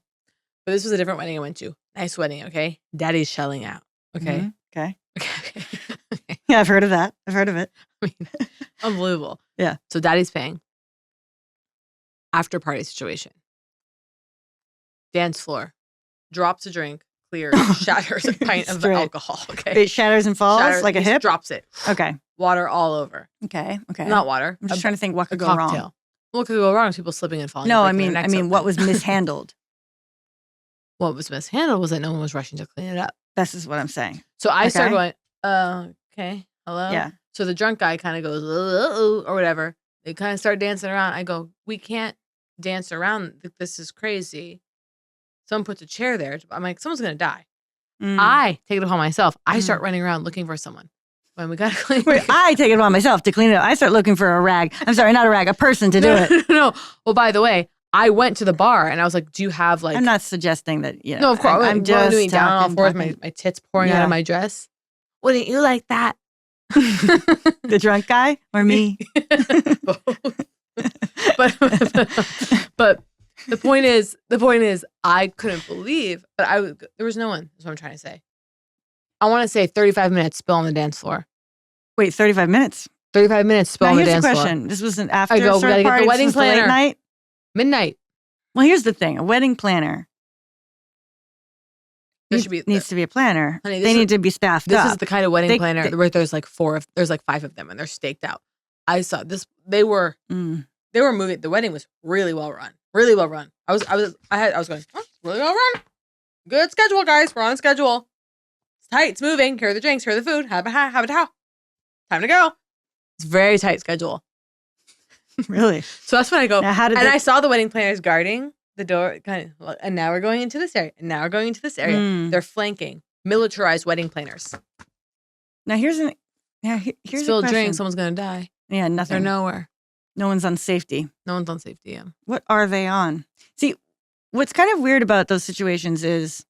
But this was a different wedding I went to. Nice wedding, okay? Daddy's shelling out. Okay. Mhm. Okay. Okay. Yeah, I've heard of that. I've heard of it. I mean, unbelievable. Yeah. So daddy's paying. After party situation. Dance floor. Drops a drink. Clears. Shatters a pint of Straight. alcohol. Okay. It shatters and falls Shatters, like a he hip. Drops it. Okay. Water all over. Okay. Not water. I'm just trying to think what A could go cocktail. wrong. What could go wrong is people slipping and falling. No, and breaking their necks what open. was mishandled? What was mishandled was that no one was rushing to clean it up. This is what I'm saying. So I start Okay. going, okay, hello? Yeah. So the drunk guy kind of goes, or whatever. They kind of start dancing around. I go, we can't dance around. This is crazy. Someone puts a chair there. I'm like, someone's going to die. Mm. I take it upon myself. I start running around looking for someone. When we got to clean Wait, I take it upon myself to clean it up. I start looking for a rag. I'm sorry, not a rag, a person to do it. No. Well, by the way, I went to the bar and I was like, do you have like... I'm not suggesting that, No, of course. I'm just doing down on all fours, my tits pouring out Yeah. of my dress. Wouldn't you like that? The drunk guy or me? but the point is, I couldn't believe, but there was no one. That's what I'm trying to say. I want to say 35 minutes spill on the dance floor. Wait, 35 minutes? 35 minutes spill on the here's dance the floor. question. This was an after I go, we sort gotta of get party. the This wedding was the late planner. night? Midnight. Well, here's the thing. A wedding planner There should be needs to be a planner. Honey, They need to be staffed This up. is the kind of wedding planner where there's like 5 of them and they're staked out. I saw this. They were moving. The wedding was really well run. Really well run. I was going, oh, really well run. Good schedule, guys. We're on schedule. It's tight. It's moving. Here are the drinks. Here are the food. Have a towel. Time to go. It's very tight schedule. Really? So that's when I go. Now, how did I saw the wedding planners guarding the door, kind of, and now we're going into this area. And now we're going into this area. They're flanking militarized wedding planners. Now here's a Spilled question. drink, someone's gonna die. Yeah, nothing. They're nowhere. No one's on safety. No one's on safety. Yeah. What are they on? See, what's kind of weird about those situations is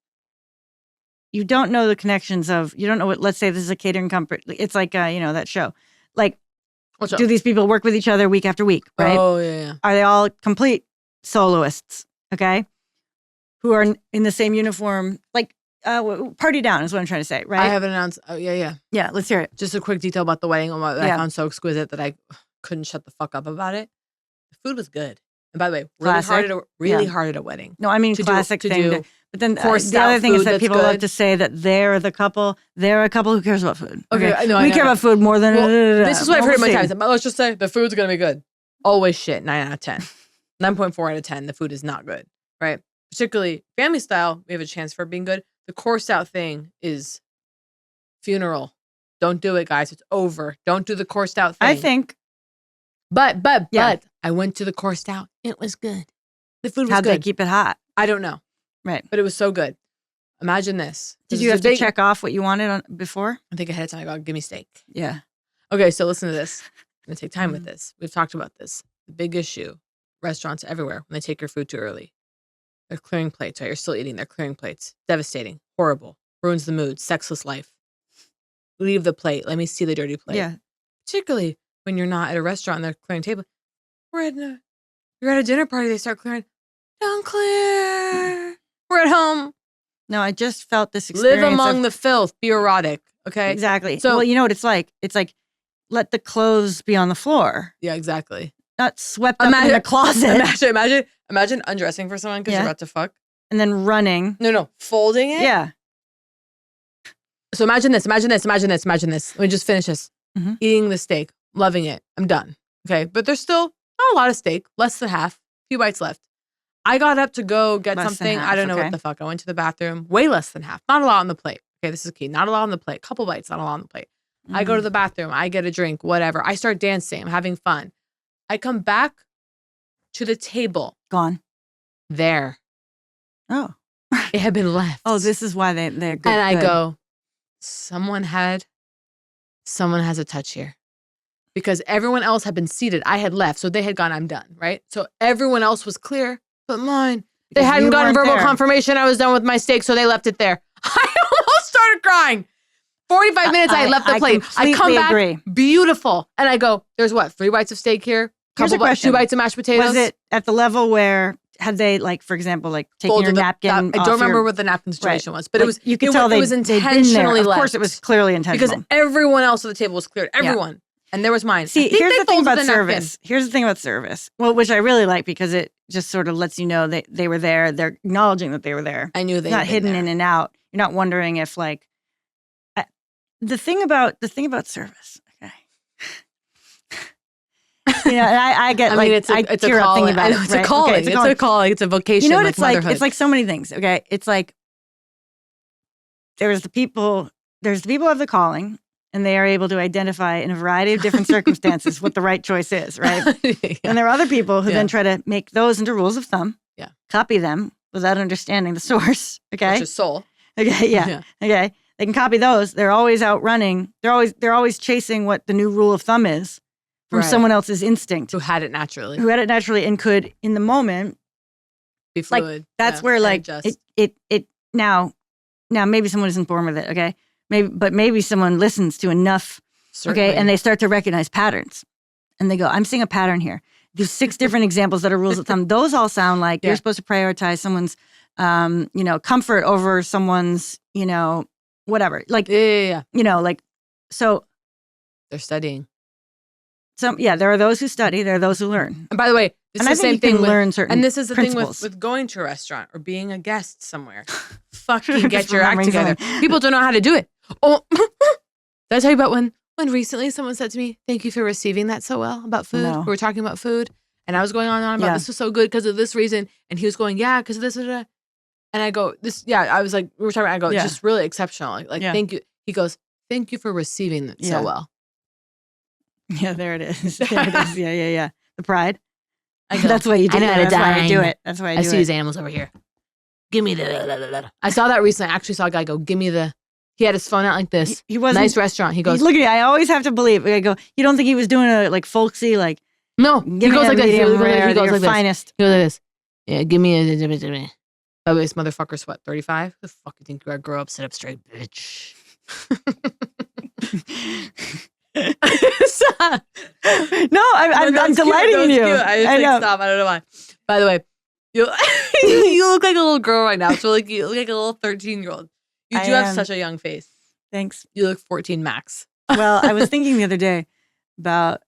you don't know the connections of, you don't know what, let's say this is a catering company. It's like, that show. Like, What's up? do these people work with each other week after week, right? Oh, yeah. Are they all complete soloists, okay? Who are in the same uniform, like, party down is what I'm trying to say, right? I haven't announced. Oh, yeah. Yeah, let's hear it. Just a quick detail about the wedding that I found so exquisite that I couldn't shut the fuck up about it. The food was good. And by the way, really hard at a wedding. No, I mean, classic thing. But then the other thing is that people love to say that they're the couple. They're a couple who cares about food. Okay, I know. We care about food more than... This is what I've heard many times. But let's just say the food's going to be good. Always shit, 9 out of 10. 9.4 out of 10, the food is not good, right? Particularly family style, we have a chance for it being good. The coursed out thing is funeral. Don't do it, guys. It's over. Don't do the coursed out thing. I think... But I went to the coursed out. It was good. The food was How'd good. they keep it hot? I don't know. Right. But it was so good. Imagine this. Did you have to check off what you wanted before? I think ahead of time I go, give me steak. Yeah. Okay, so listen to this. I'm going to take time with this. We've talked about this. The big issue, restaurants everywhere, when they take your food too early. They're clearing plates, right? You're still eating. They're clearing plates. Devastating. Horrible. Ruins the mood. Sexless life. Leave the plate. Let me see the dirty plate. Yeah. Particularly when you're not at a restaurant and they're clearing table. You're at a dinner party, they start clearing. Don't clear. We're at home. No, I just felt this experience. Live among the filth. Be erotic. Okay? Exactly. So, well, you know what it's like? It's like, let the clothes be on the floor. Yeah, exactly. Not swept up in the closet. Imagine undressing for someone because you're about to fuck. And then running. No. Folding it? Yeah. So imagine this. Let me just finish this. Mm-hmm. Eating the steak. Loving it. I'm done. Okay? But there's still not a lot of steak. Less than half. A few bites left. I got up to go get something. I don't know what the fuck. I went to the bathroom. Way less than half. Not a lot on the plate. Okay, this is key. Not a lot on the plate. Couple bites, not a lot on the plate. I go to the bathroom. I get a drink, whatever. I start dancing. I'm having fun. I come back to the table. Gone. There. Oh. It had been left. Oh, this is why they're good. And I go, someone has a touch here. Because everyone else had been seated. I had left. So they had gone, I'm done, right? So everyone else was clear, but mine. They hadn't gotten verbal confirmation I was done with my steak, so they left it there. I almost started crying. 45 minutes, I left the plate. I come back, beautiful. And I go, there's what, 3 bites of steak here? Here's a question. 2 bites of mashed potatoes? Was it at the level where, had they, like, for example, like, taken your napkin I don't remember what the napkin situation was, but like, it was, you could tell it was intentionally left. Of course, it was clearly intentional. Because everyone else at the table was cleared. Everyone. Yeah. And there was mine. See, here's the thing about service. Here's the thing about service. Well, which I really like because it just sort of lets you know that they were there. They're acknowledging that they were there. I knew they were not hidden there. In and out. You're not wondering if like the thing about service. Okay, You know, and I get I mean, it's I a tear up calling. thinking about it. It's right? a calling. Okay, It's a calling. It's a vocation. You know what like it's like? motherhood. It's like so many things. Okay, it's like there's the people of the calling, and they are able to identify in a variety of different circumstances what the right choice is, right? Yeah. And there are other people who Yeah. then try to make those into rules of thumb. Yeah. Copy them without understanding the source. Okay. Which is soul. Okay. Yeah. Yeah. Okay. They can copy those. They're always outrunning. They're always chasing what the new rule of thumb is from Right. someone else's instinct, Who had it naturally. who had it naturally and could in the moment. Be fluid. That's Yeah, where and like adjust. it now maybe someone isn't born with it. Okay. Maybe someone listens to enough. Certainly. Okay. And they start to recognize patterns, and they go, I'm seeing a pattern here. These 6 different examples that are rules of thumb. Those all sound like Yeah. you're supposed to prioritize someone's, comfort over someone's, whatever. Like, Yeah. like, so They're studying. there are those who study, there are those who learn. And by the way, this And is I the think same you thing can with, learn certain and this is the principles. thing with going to a restaurant or being a guest somewhere. Fucking get Just your act remembering together. People don't know how to do it. Oh, did I tell you about when recently someone said to me, "Thank you for receiving that so well about food." No. We were talking about food, and I was going on and on about Yeah. this was so good because of this reason, and he was going, "Yeah, because of this." And I go, "This, yeah." I was like, we were talking. I go, Yeah. "Just really exceptional." Like, Yeah. thank you. He goes, "Thank you for receiving it Yeah. so well." Yeah, there it is. There it is. Yeah. The pride. I go, That's why you do I know it. how to That's why I do dine. it. That's why I I do see it. these animals over here. Give me the. I saw that recently. I actually saw a guy go, "Give me the." He had his phone out like this. He wasn't. Nice restaurant. He goes, Look at me. I always have to believe. I go, you don't think he was doing a like folksy, like, "No." He goes like this. He goes like this. finest. He goes like this. Yeah, give me a. By the way, this motherfucker's what, 35? The fuck you think you are? Grow up, sit up straight, bitch. Stop. No, I'm That's cute. delighting That in was you. cute. I just I know. stop. I don't know why. By the way, you you look like a little girl right now. So like you look like a little 13-year-old. You I do have am. such a young face. Thanks. You look 14 max. Well, I was thinking the other day about,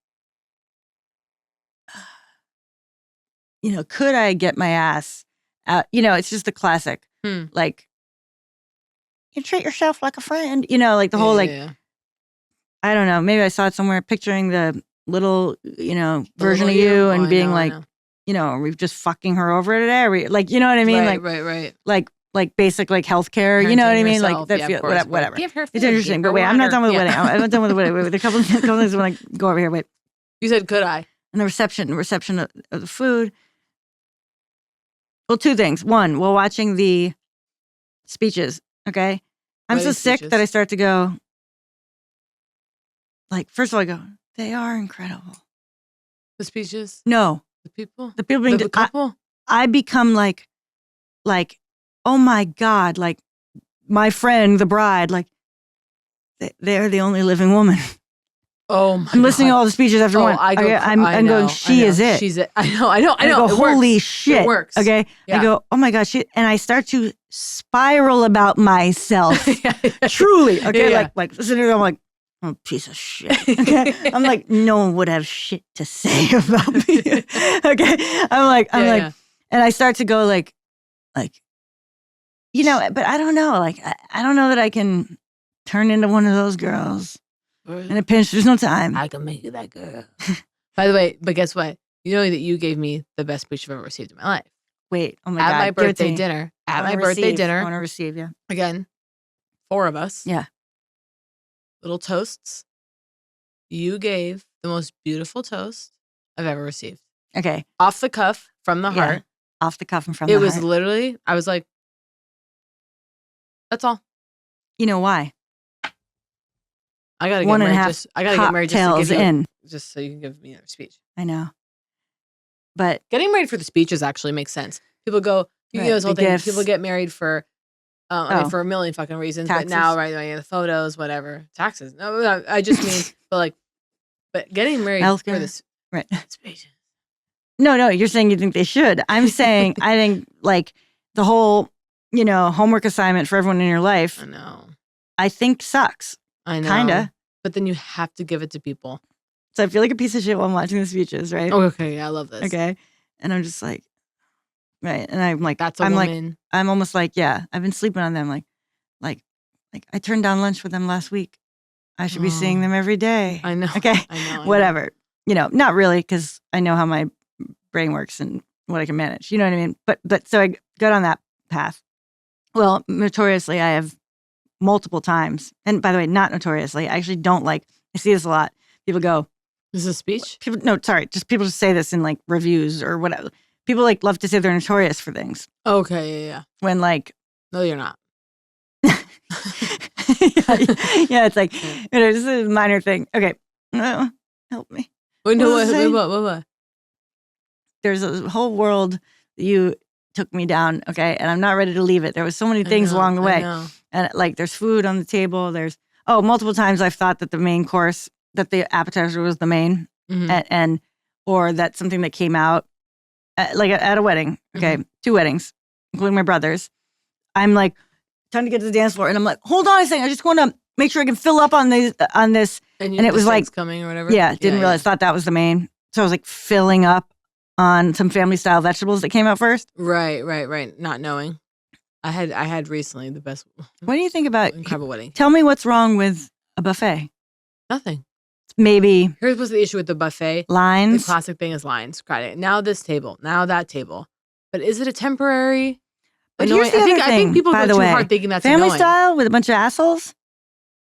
could I get my ass out? It's just the classic, like, you treat yourself like a friend. Like the whole like. Yeah. I don't know. Maybe I saw it somewhere, picturing the little, version little of you you? and Oh, I being know, I like, know. are we just fucking her over today? Are we, like, you know what I mean? Right. Like basic, like healthcare, you know what I Parenting mean? yourself. Like Yeah, that, of course, whatever. Give her food, It's interesting. give her But wait, I'm not water. done with the Yeah. wedding. I'm not done with the wedding. Wait, a couple things when I go over here. Wait. You said, could I? And the reception of the food. Well, 2 things. One, while watching the speeches, okay? I'm so Wedding sick speeches. that I start to go, like, first of all, I go, they are incredible. The speeches? No, The people? the people being, The couple? I become like, oh my God, like my friend, the bride, like they're the only living woman. Oh my I'm listening to God. all the speeches after one. I go, I'm I going, know, she I know. is it. She's it. I know. And I go, It holy works. shit. It works. Okay. Yeah. I go, oh my gosh. And I start to spiral about myself. Yeah. Truly. Okay. Yeah. Like sitting there, I'm like, oh, piece of shit. Okay. I'm like, no one would have shit to say about me. Okay. I'm like, Yeah. and I start to go like, but I don't know. Like, I don't know that I can turn into one of those girls in a pinch. There's no time. I can make you that girl. By the way, but guess what? You know that you gave me the best speech I've ever received in my life. Wait, oh my At God. my give it to birthday me. dinner. I At my wanna birthday receive. I dinner. want to receive, yeah. Again, 4 of us. Yeah. Little toasts. You gave the most beautiful toast I've ever received. Okay. Off the cuff, from the Yeah. heart. Off the cuff and from It the was heart. literally, I was like, that's all. You know why? I gotta get 1.5 married. I gotta get married cocktails in. just so you can give me another speech. I know. But Getting married for the speeches actually makes sense. People go, you Right, know, this whole the thing. gifts. People get married for, I mean, Oh. for a million fucking reasons. Taxes. But now, right, the photos, whatever, taxes. No, I just mean, but getting married for Healthcare. the right. speeches. No, you're saying you think they should. I'm saying I think like the whole, homework assignment for everyone in your life, I know. I think sucks. I know. Kinda. But then you have to give it to people. So I feel like a piece of shit while I'm watching the speeches, right? Oh, okay. Yeah, I love this. Okay. And I'm just like, right. And I'm like, That's a I'm woman. I'm almost like, yeah, I've been sleeping on them. Like I turned down lunch with them last week. I should be seeing Oh. them every day. I know. Okay. I know. Whatever. not really, because I know how my brain works and what I can manage. You know what I mean? But so I got on that path. Well, notoriously, I have multiple times. And by the way, not notoriously. I actually don't I see this a lot. People go, This is a speech? no, sorry. Just people just say this in reviews or whatever. People love to say they're notorious for things. Okay, yeah. When No, you're not. yeah, it's this is a minor thing. Okay. Help me. Wait, no, what? There's a whole world you took me down, okay? And I'm not ready to leave it. There was so many things along the way. And there's food on the table. There's, multiple times I've thought that the main course, that the appetizer was the main, and or that something that came out, at a wedding, okay? 2 weddings, including my brother's. I'm trying to get to the dance floor, and I'm like, hold on a second. I just want to make sure I can fill up on this. And it was coming or whatever. Yeah, didn't realize. Thought that was the main. So I was filling up on some family style vegetables that came out first. Right. Not knowing. I had recently the best. What do you think about incredible wedding? Tell me what's wrong with a buffet. Nothing. Maybe. Here's what's the issue with the buffet. Lines. The classic thing is lines. Got it. Now this table. Now that table. But is it a temporary? But here's the other thing, I think people by go the too way, hard thinking that's family annoying. style with a bunch of assholes.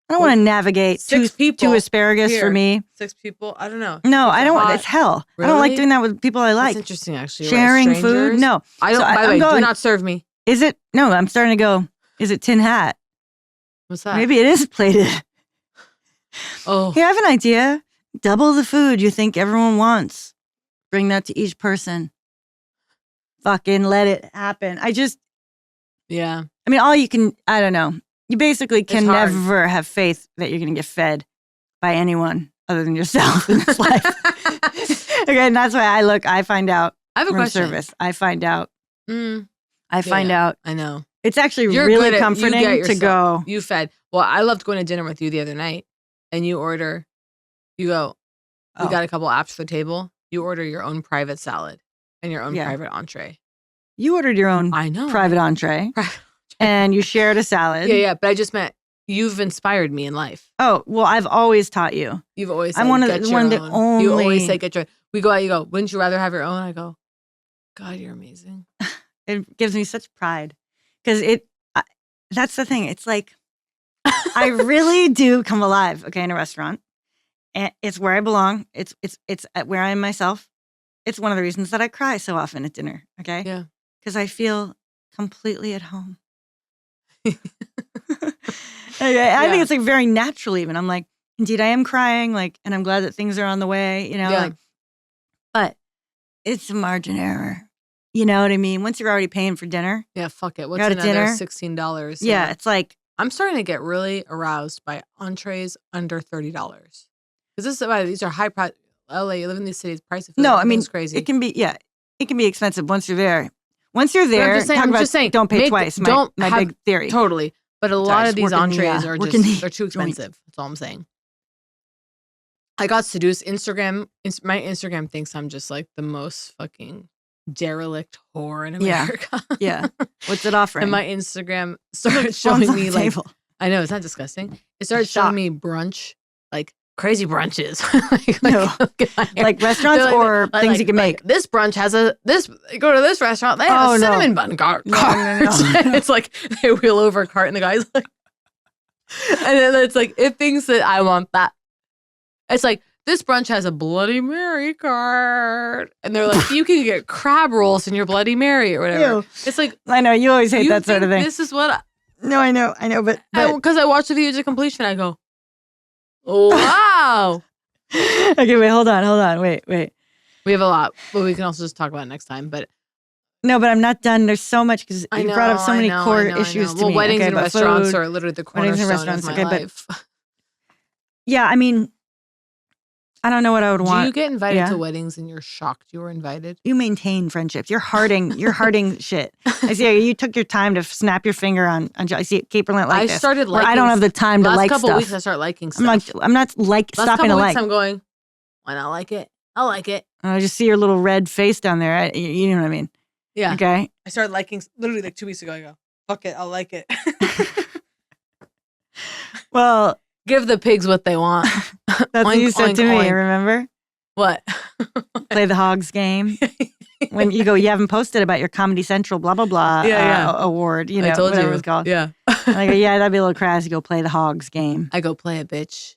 I don't want to navigate 6 people two asparagus for me. 6 people. I don't know. No, I don't. Hot. It's hell. Really? I don't like doing that with people I like. That's interesting, actually. Sharing food. No, I don't. So by the way, do not serve me. Is it? No, I'm starting to go. Is it tin hat? What's that? Maybe it is plated. Oh, Here, I have an idea. Double the food you think everyone wants. Bring that to each person. Fucking let it happen. yeah. I mean, all you can, I don't know. You basically can hard. never have faith that you're going to get fed by anyone other than yourself in this life. Okay, and that's why I find out. I have a room question. service. I find out. I find Yeah, out. I know. It's actually You're really good at- you comforting get to yourself. go. You fed. Well, I loved going to dinner with you the other night, and you go, we got a couple apps for the table. You order your own private salad and your own private entree. You ordered your own I know. private entree and you shared a salad. Yeah. But I just meant you've inspired me in life. Oh, well, I've always taught you. You've always said, I'm one of get the your one that own. only. You always say, get your. We go out, you go, wouldn't you rather have your own? I go, God, you're amazing. It gives me such pride because that's the thing. It's I really do come alive, okay, in a restaurant. And it's where I belong. It's where I am myself. It's one of the reasons that I cry so often at dinner, okay? Yeah. Because I feel completely at home. I think it's very natural even. I'm indeed I am crying, and I'm glad that things are on the way, but it's a margin error. You know what I mean? Once you're already paying for dinner. Yeah, fuck it. What's You're at another dinner? $16? Yeah, it's I'm starting to get really aroused by entrees under $30. Because these are high price. LA, you live in these cities, price of food. no, I mean, is crazy. it can be expensive once you're there. Once you're there, I'm just saying, don't pay twice. My big theory. Totally. But a lot of these entrees are they're too joint. expensive. That's all I'm saying. I got seduced. My Instagram thinks I'm just the most fucking derelict whore in America. Yeah. What's it offering? And my Instagram started showing me I know, it's not disgusting. It started showing me brunch, crazy brunches. Restaurants or things you can make. This brunch has go to this restaurant, they have a cinnamon bun cart. No. It's they wheel over a cart and the guy's and then it's it thinks that I want that. It's this brunch has a Bloody Mary cart. And they're you can get crab rolls in your Bloody Mary or whatever. Ew. It's I know, you always hate that sort of thing. This is what No, I know, but because I watched the video to completion, I go, oh, wow. Okay, wait, hold on. Wait. We have a lot, but we can also just talk about it next time. But no, but I'm not done. There's so much because you brought up so many core issues to me. Weddings and restaurants food, are literally the cornerstone of my life. Yeah, I mean, I don't know what I would want. Do you get invited to weddings and you're shocked you were invited? You maintain friendships. You're harding shit. I see you took your time to snap your finger on I see Kate Berlant like this. I started liking. I don't have the time to like stuff. Last couple weeks I start liking stuff. I'm not stopping to like. I'm going, why not like it? I like it. I just see your little red face down there. You know what I mean? Yeah. Okay. I started liking literally 2 weeks ago. I go, fuck it, I'll like it. Well, give the pigs what they want. That's what you said to me. Remember? What? Play the hogs game. When you go, you haven't posted about your Comedy Central blah, blah, blah award, I told whatever you. it's called. Yeah. And I go, yeah, that'd be a little crass. You go play the hogs game. I go play it, bitch.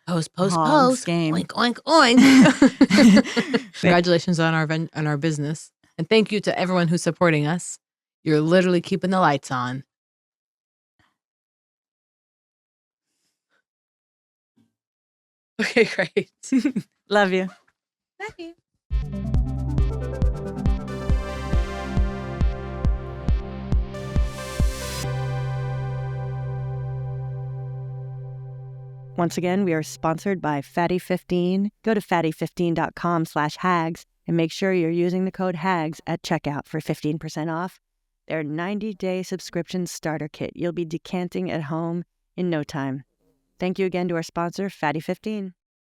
Post, Hogs game. Oink, oink, oink. Congratulations on our business. And thank you to everyone who's supporting us. You're literally keeping the lights on. Okay, great. Love you. Love you. Once again, we are sponsored by Fatty15. Go to fatty15.com/hags and make sure you're using the code HAGS at checkout for 15% off their 90-day subscription starter kit. You'll be decanting at home in no time. Thank you again to our sponsor, Fatty15.